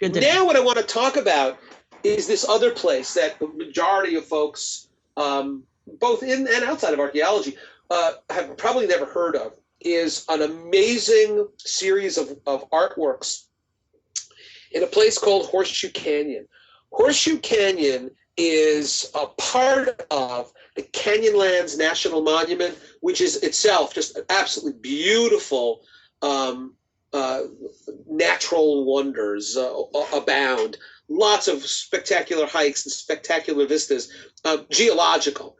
Now what I want to talk about is this other place that the majority of folks, both in and outside of archaeology, have probably never heard of, is an amazing series of artworks in a place called Horseshoe Canyon. Horseshoe Canyon is a part of the Canyonlands National Monument, which is itself just an absolutely beautiful natural wonders abound. Lots of spectacular hikes and spectacular vistas, geological.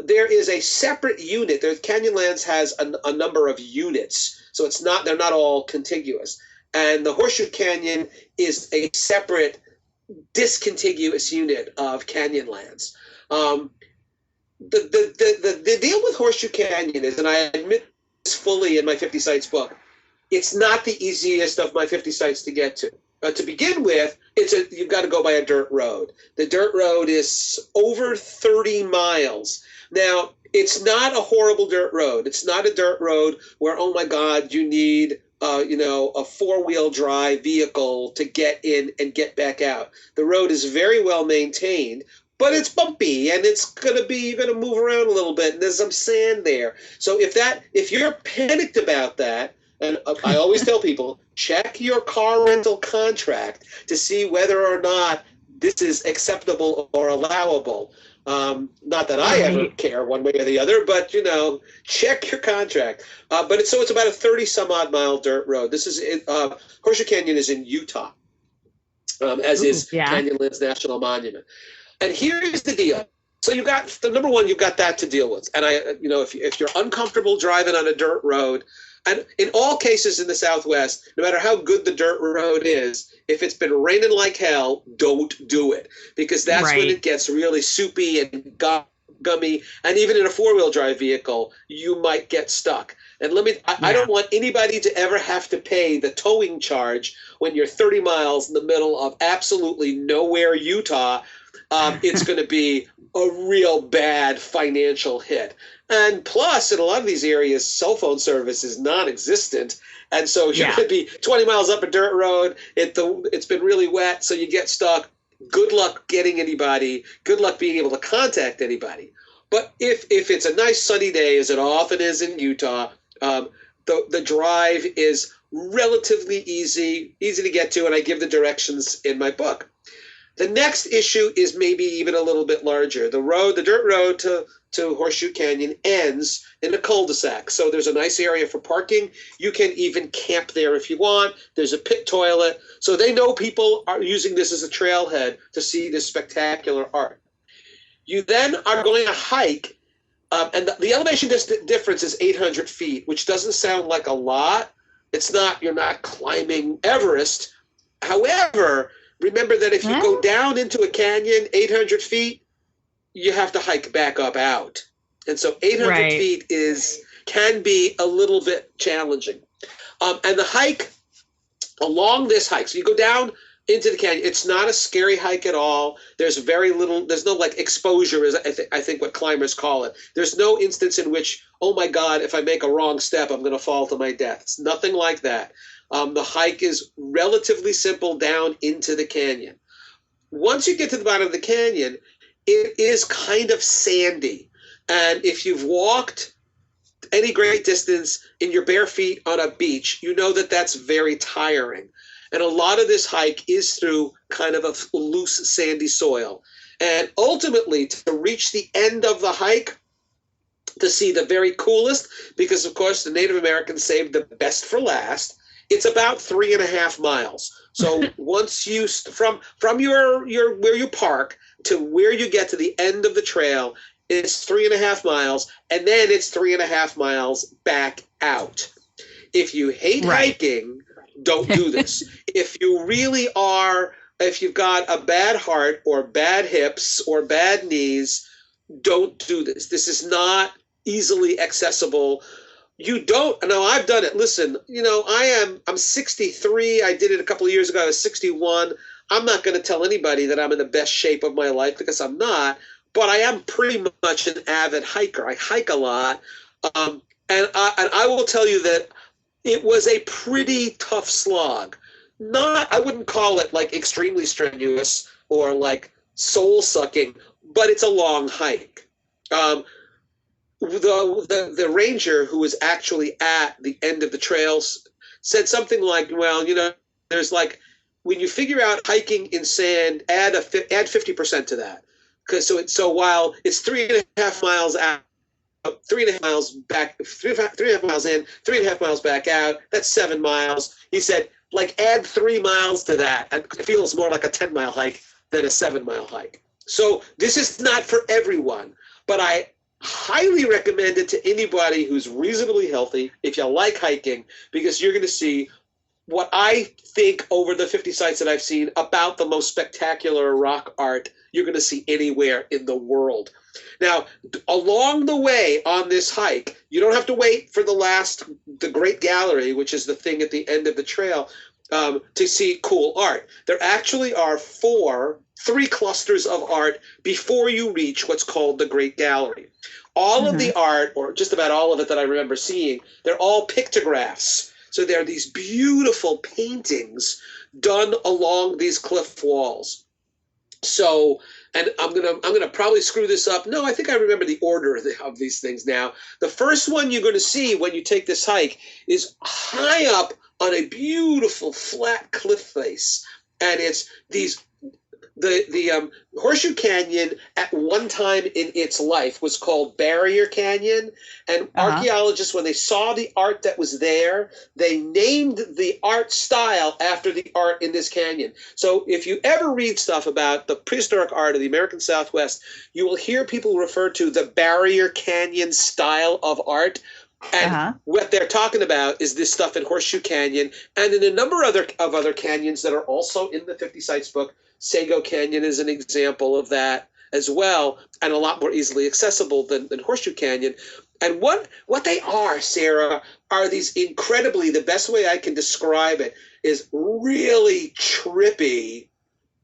There is a separate unit. Canyonlands has a number of units, so they're not all contiguous. And the Horseshoe Canyon is a separate, discontiguous unit of Canyonlands. The deal with Horseshoe Canyon is, and I admit this fully in my 50 Sites book, it's not the easiest of my 50 sites to get to. To begin with, you've got to go by a dirt road. The dirt road is over 30 miles. Now, it's not a horrible dirt road. It's not a dirt road where, oh my God, you need a four-wheel drive vehicle to get in and get back out. The road is very well maintained, but it's bumpy and you're going to move around a little bit, and there's some sand there. So if you're panicked about that, and I always tell people, check your car rental contract to see whether or not this is acceptable or allowable. Not that I ever care one way or the other, but check your contract. But it's about a 30 some odd mile dirt road. This is Horseshoe Canyon is in Utah, as is Canyonlands National Monument. And here's the deal. So you've got number one, you've got that to deal with. And if you're uncomfortable driving on a dirt road, and in all cases in the Southwest, no matter how good the dirt road is, if it's been raining like hell, don't do it, because that's when it gets really soupy and gummy. And even in a four-wheel drive vehicle, you might get stuck. And I don't want anybody to ever have to pay the towing charge when you're 30 miles in the middle of absolutely nowhere, Utah. It's going to be a real bad financial hit. And plus, in a lot of these areas, cell phone service is non-existent. And so you're going to be 20 miles up a dirt road. It's been really wet, so you get stuck. Good luck getting anybody. Good luck being able to contact anybody. But if it's a nice sunny day, as it often is in Utah, the drive is relatively easy to get to, and I give the directions in my book. The next issue is maybe even a little bit larger. The dirt road to Horseshoe Canyon ends in a cul-de-sac. So there's a nice area for parking. You can even camp there if you want. There's a pit toilet. So they know people are using this as a trailhead to see this spectacular art. You then are going to hike, and the elevation difference is 800 feet, which doesn't sound like a lot. You're not climbing Everest. However, remember that if you go down into a canyon 800 feet, you have to hike back up out. And so 800 feet can be a little bit challenging. And the hike along this hike, so you go down into the canyon, it's not a scary hike at all. There's no exposure, is I think what climbers call it. There's no instance in which, oh my God, if I make a wrong step, I'm going to fall to my death. It's nothing like that. The hike is relatively simple down into the canyon. Once you get to the bottom of the canyon, it is kind of sandy. And if you've walked any great distance in your bare feet on a beach, you know that that's very tiring. And a lot of this hike is through kind of a loose, sandy soil. And ultimately, to reach the end of the hike, to see the very coolest, because of course the Native Americans saved the best for last, it's about 3.5 miles. So once you from your where you park to where you get to the end of the trail, it's 3.5 miles, and then it's 3.5 miles back out. If you hate hiking, don't do this. If you've got a bad heart or bad hips or bad knees, don't do this. This is not easily accessible. You don't. No, I've done it. Listen, I'm 63. I did it a couple of years ago. I was 61. I'm not going to tell anybody that I'm in the best shape of my life, because I'm not. But I am pretty much an avid hiker. I hike a lot. And I will tell you that it was a pretty tough slog. I wouldn't call it like extremely strenuous or like soul sucking, but it's a long hike. The ranger who was actually at the end of the trails said something like, well, there's like, when you figure out hiking in sand, add 50% to that. So while it's 3.5 miles out, 3.5 miles back, 3.5 miles in, 3.5 miles back out, that's 7 miles. He said, like, add 3 miles to that. And it feels more like a 10-mile hike than a 7-mile hike. So this is not for everyone, but I highly recommend it to anybody who's reasonably healthy if you like hiking, because you're going to see what I think over the 50 sites that I've seen about the most spectacular rock art you're going to see anywhere in the world. Now, along the way on this hike, you don't have to wait for the Great Gallery, which is the thing at the end of the trail, to see cool art. There actually are 3 clusters of art before you reach what's called the Great Gallery. All of the art, or just about all of it that I remember seeing, they're all pictographs. So they're these beautiful paintings done along these cliff walls. So, and I'm gonna probably screw this up. No, I think I remember the order of these things now. The first one you're going to see when you take this hike is high up on a beautiful flat cliff face, and it's the Horseshoe Canyon at one time in its life was called Barrier Canyon, and archaeologists, when they saw the art that was there, they named the art style after the art in this canyon. So if you ever read stuff about the prehistoric art of the American Southwest, you will hear people refer to the Barrier Canyon style of art. And what they're talking about is this stuff in Horseshoe Canyon and in a number of other canyons that are also in the 50 Sites book. Sago Canyon is an example of that as well, and a lot more easily accessible than Horseshoe Canyon. And what they are, Sarah, are these incredibly, the best way I can describe it is really trippy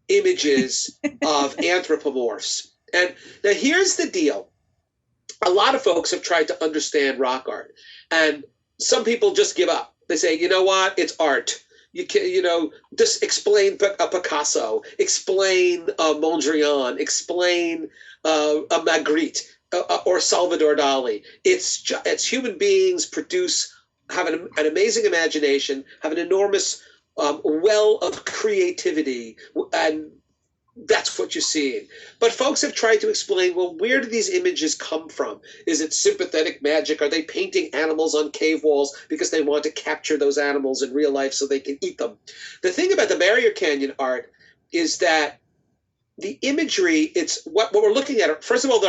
images of anthropomorphs. And now here's the deal. A lot of folks have tried to understand rock art, and some people just give up. They say, you know what, it's art. You can, just explain a Picasso, explain Mondrian, explain a Magritte or Salvador Dali. It's human beings have an amazing imagination, have an enormous well of creativity, and that's what you're seeing. But folks have tried to explain, well, where do these images come from? Is it sympathetic magic? Are they painting animals on cave walls because they want to capture those animals in real life so they can eat them? The thing about the Barrier Canyon art is that the imagery, it's what we're looking at. First of all,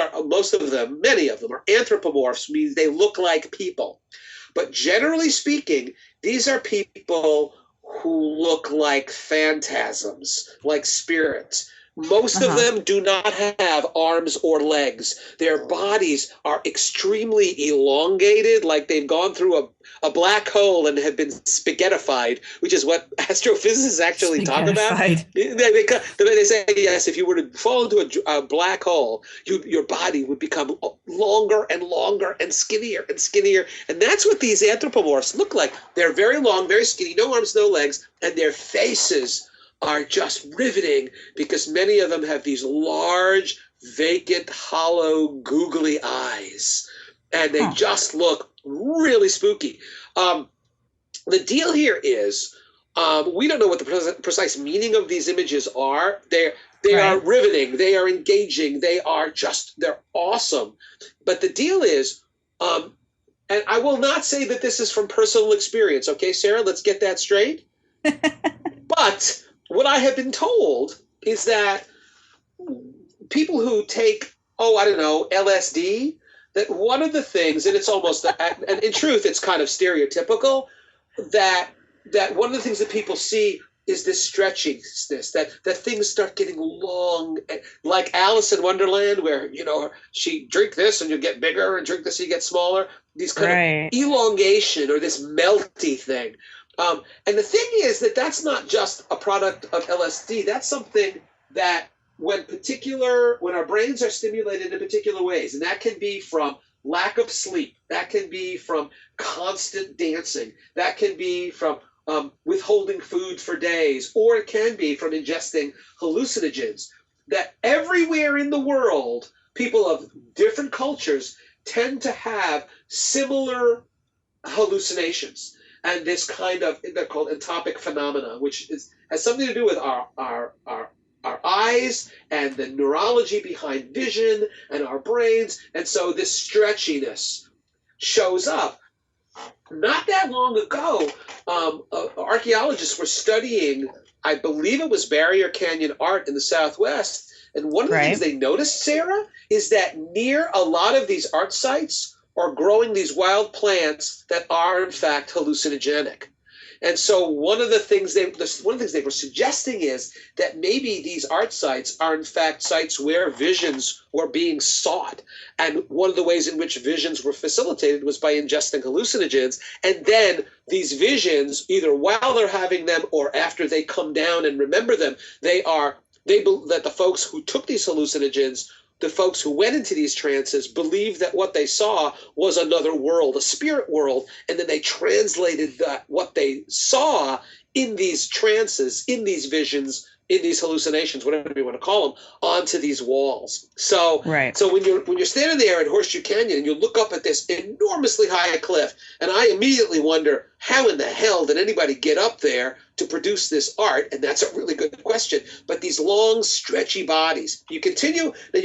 many of them are anthropomorphs, means they look like people. But generally speaking, these are people who look like phantasms, like spirits. Most of them do not have arms or legs. Their bodies are extremely elongated, like they've gone through a black hole and have been spaghettified, which is what astrophysicists actually talk about. They say, yes, if you were to fall into a black hole, your body would become longer and longer and skinnier and skinnier. And that's what these anthropomorphs look like. They're very long, very skinny, no arms, no legs, and their faces are just riveting because many of them have these large vacant, hollow, googly eyes. And they just look really spooky. The deal here is we don't know what the precise meaning of these images are. They are riveting. They are engaging. They're awesome. But the deal is, and I will not say that this is from personal experience. Okay, Sarah, let's get that straight. But what I have been told is that people who take, LSD, that one of the things, and it's almost, and in truth, it's kind of stereotypical, that one of the things that people see is this stretchiness, that things start getting long, like Alice in Wonderland, where, she drink this and you get bigger and drink this and you get smaller, these kind of elongation or this melty thing. And the thing is that's not just a product of LSD. That's something that when our brains are stimulated in particular ways, and that can be from lack of sleep, that can be from constant dancing, that can be from withholding food for days, or it can be from ingesting hallucinogens, that everywhere in the world, people of different cultures tend to have similar hallucinations. And this kind of, they're called entopic phenomena, which has something to do with our eyes and the neurology behind vision and our brains. And so this stretchiness shows up. Not that long ago, archaeologists were studying, I believe it was Barrier Canyon art in the Southwest. And one of the things they noticed, Sarah, is that near a lot of these art sites are growing these wild plants that are, in fact, hallucinogenic. And so one of the things they were suggesting is that maybe these art sites are in fact sites where visions were being sought. And one of the ways in which visions were facilitated was by ingesting hallucinogens. And then these visions, either while they're having them or after they come down and remember them, that the folks who took these hallucinogens, the folks who went into these trances, believed that what they saw was another world, a spirit world, and then they translated what they saw in these trances, in these visions, in these hallucinations, whatever you want to call them, onto these walls. So, so when you're standing there at Horseshoe Canyon and you look up at this enormously high cliff, and I immediately wonder, how in the hell did anybody get up there to produce this art? And that's a really good question. But these long, stretchy bodies, you continue, now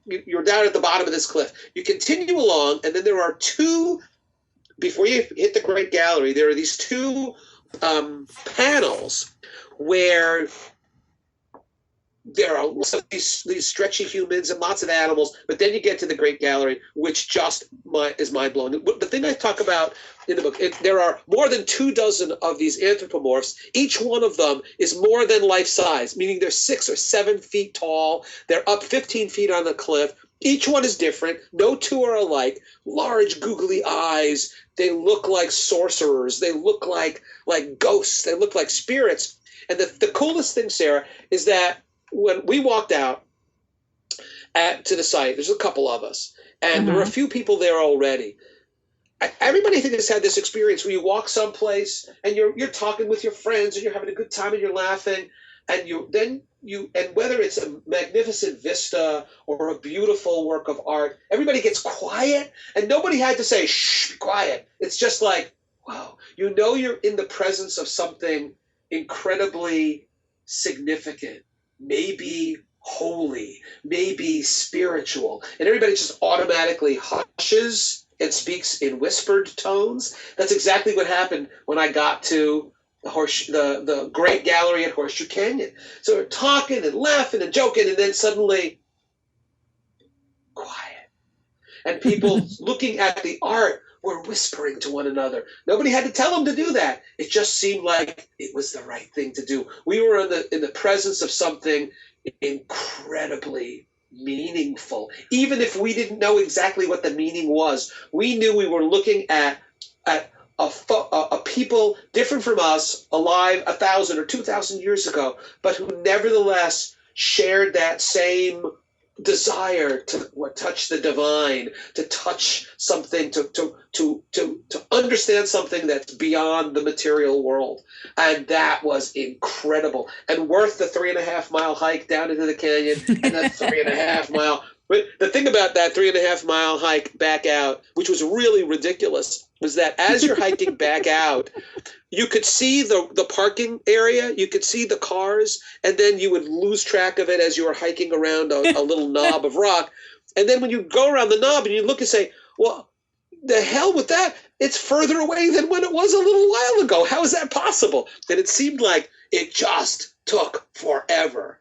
you're down at the bottom of this cliff. You continue along, and then there are two, before you hit the Great Gallery, there are these two panels where there are lots of these stretchy humans and lots of animals, but then you get to the Great Gallery, which just is mind-blowing. The thing I talk about in the book, there are more than 24 of these anthropomorphs. Each one of them is more than life-size, meaning they're 6 or 7 feet tall. They're up 15 feet on the cliff. Each one is different. No two are alike. Large, googly eyes. They look like sorcerers. They look like ghosts. They look like spirits. And the coolest thing, Sarah, is that when we walked out to the site, there's a couple of us, and there were a few people there already. Everybody, I think, has had this experience where you walk someplace and you're talking with your friends and you're having a good time and you're laughing, and and whether it's a magnificent vista or a beautiful work of art, everybody gets quiet, and nobody had to say, shh, be quiet. It's just like, wow, you're in the presence of something incredibly significant, maybe holy, maybe spiritual, and everybody just automatically hushes and speaks in whispered tones. That's exactly what happened when I got to the Great Gallery at Horseshoe Canyon. So we're talking and laughing and joking, and then suddenly quiet, and people looking at the art were whispering to one another. Nobody had to tell them to do that. It just seemed like it was the right thing to do. We were in the presence of something incredibly meaningful. Even if we didn't know exactly what the meaning was, we knew we were looking at a people different from us, alive 1,000 or 2,000 years ago, but who nevertheless shared that same desire to touch the divine, to touch something, to understand something that's beyond the material world. And that was incredible and worth the 3.5 mile hike down into the canyon and that 3.5 mile. But the thing about that 3.5 mile hike back out, which was really ridiculous, was that as you're hiking back out, you could see the parking area, you could see the cars, and then you would lose track of it as you were hiking around a little knob of rock. And then when you go around the knob and you look and say, well, the hell with that. It's further away than when it was a little while ago. How is that possible? And it seemed like it just took forever.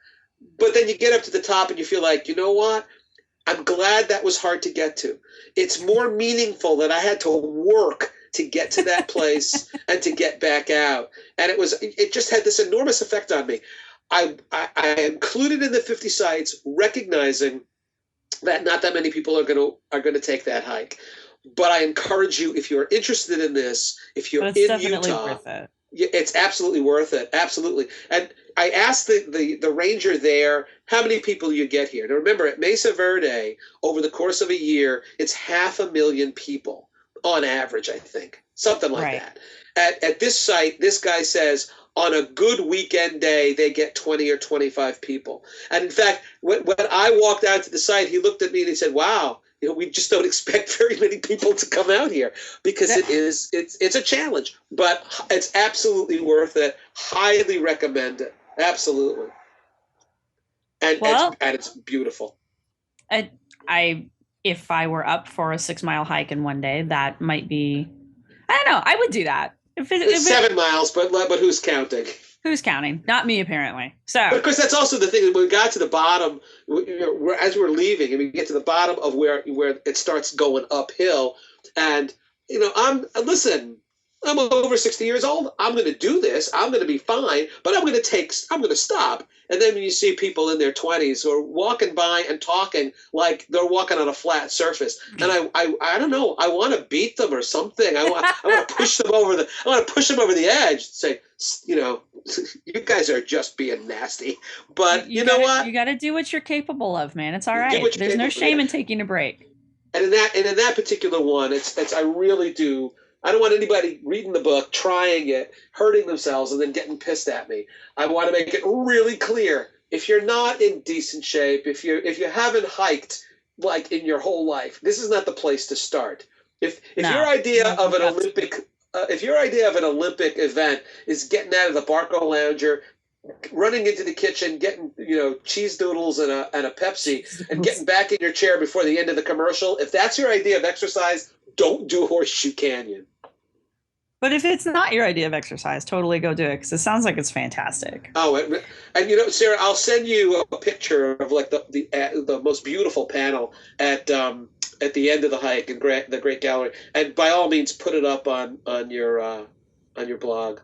But then you get up to the top and you feel like, you know what? I'm glad that was hard to get to. It's more meaningful that I had to work to get to that place and to get back out. And it just had this enormous effect on me. I included in the 50 sites, recognizing that not that many people are going to take that hike. But I encourage you, if you're interested in this, if you're in Utah, worth it. It's absolutely worth it. Absolutely. And I asked the ranger there, how many people you get here? Now remember, at Mesa Verde, over the course of a year, it's 500,000 people on average, I think. Something like that. At this site, this guy says on a good weekend day, they get 20 or 25 people. And in fact, when I walked out to the site, he looked at me and he said, wow, we just don't expect very many people to come out here because it's a challenge, but it's absolutely worth it. Highly recommend it. Absolutely. And it's beautiful. If I were up for a 6 mile hike in one day, that might be, I don't know. I would do that. It's 7 miles, but who's counting? Who's counting? Not me, apparently. So, but of course, that's also the thing. When we got to the bottom, as we're leaving, and we get to the bottom of where it starts going uphill, and I'm over 60 years old. I'm going to do this. I'm going to be fine, but I'm going to stop. And then when you see people in their 20s who are walking by and talking like they're walking on a flat surface, and I don't know, I want to beat them or something. I want to push them over the edge. Say, you guys are just being nasty. But you know what? You got to do what you're capable of, man. It's all right. There's no shame in taking a break. And in that particular one, I really do. I don't want anybody reading the book, trying it, hurting themselves, and then getting pissed at me. I want to make it really clear. If you're not in decent shape, if you haven't hiked like in your whole life, this is not the place to start. If your idea of an Olympic event is getting out of the Barco Lounger, running into the kitchen, getting cheese doodles and a Pepsi, and getting back in your chair before the end of the commercial, if that's your idea of exercise, don't do Horseshoe Canyon. But if it's not your idea of exercise, totally go do it, because it sounds like it's fantastic. Oh, and Sarah, I'll send you a picture of like the most beautiful panel at the end of the hike in the Great Gallery, and by all means, put it up on your blog.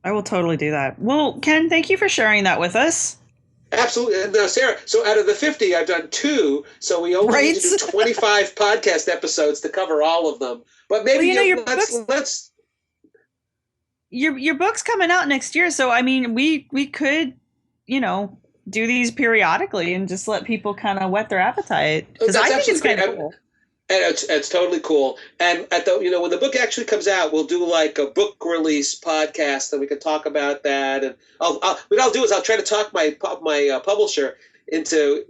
I will totally do that. Well, Ken, thank you for sharing that with us. Absolutely. And now, Sarah, so out of the 50, I've done 2, so we only need to do 25 podcast episodes to cover all of them. But maybe let's. Your book's coming out next year, so I mean, we could, do these periodically and just let people kind of whet their appetite, because I think it's kind of cool. And it's totally cool. And when the book actually comes out, we'll do like a book release podcast, and we can talk about that. And what I'll do is I'll try to talk my publisher into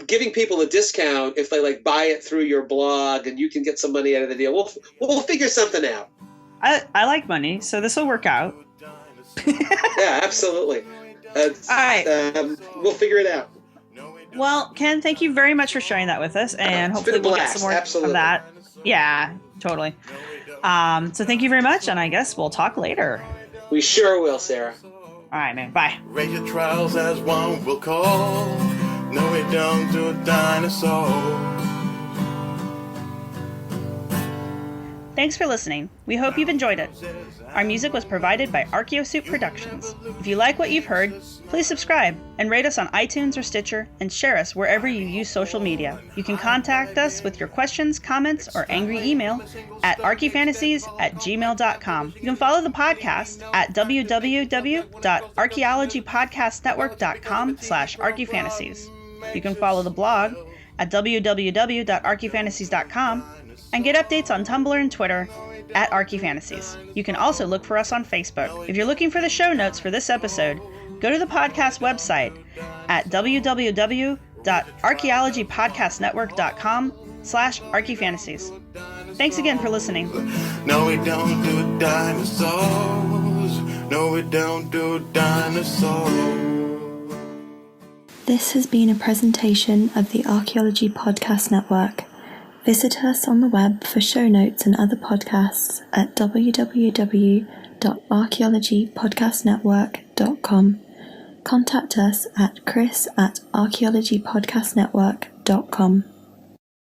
giving people a discount if they buy it through your blog, and you can get some money out of the deal. We'll figure something out. I like money, so this will work out. Yeah, absolutely. All right. We'll figure it out. Well, Ken, thank you very much for sharing that with us, and hopefully we'll get some more of that. Yeah, totally. So thank you very much, and I guess we'll talk later. We sure will, Sarah. All right, man. Bye. Raise your trials as one will call. No, we don't do dinosaurs. Thanks for listening. We hope you've enjoyed it. Our music was provided by Archaeology Productions. If you like what you've heard, please subscribe and rate us on iTunes or Stitcher, and share us wherever you use social media. You can contact us with your questions, comments, or angry email at archifantasies@gmail.com. You can follow the podcast at www.archaeologypodcastnetwork.com/archifantasies. You can follow the blog at www.archifantasies.com and get updates on Tumblr and Twitter at ArchiFantasies. You can also look for us on Facebook. If you're looking for the show notes for this episode, go to the podcast website at www.archaeologypodcastnetwork.com/archifantasies. Thanks again for listening. No, we don't do dinosaurs. No, we don't do dinosaurs. This has been a presentation of the Archaeology Podcast Network. Visit us on the web for show notes and other podcasts at www.archaeologypodcastnetwork.com. Contact us at chris@archaeologypodcastnetwork.com.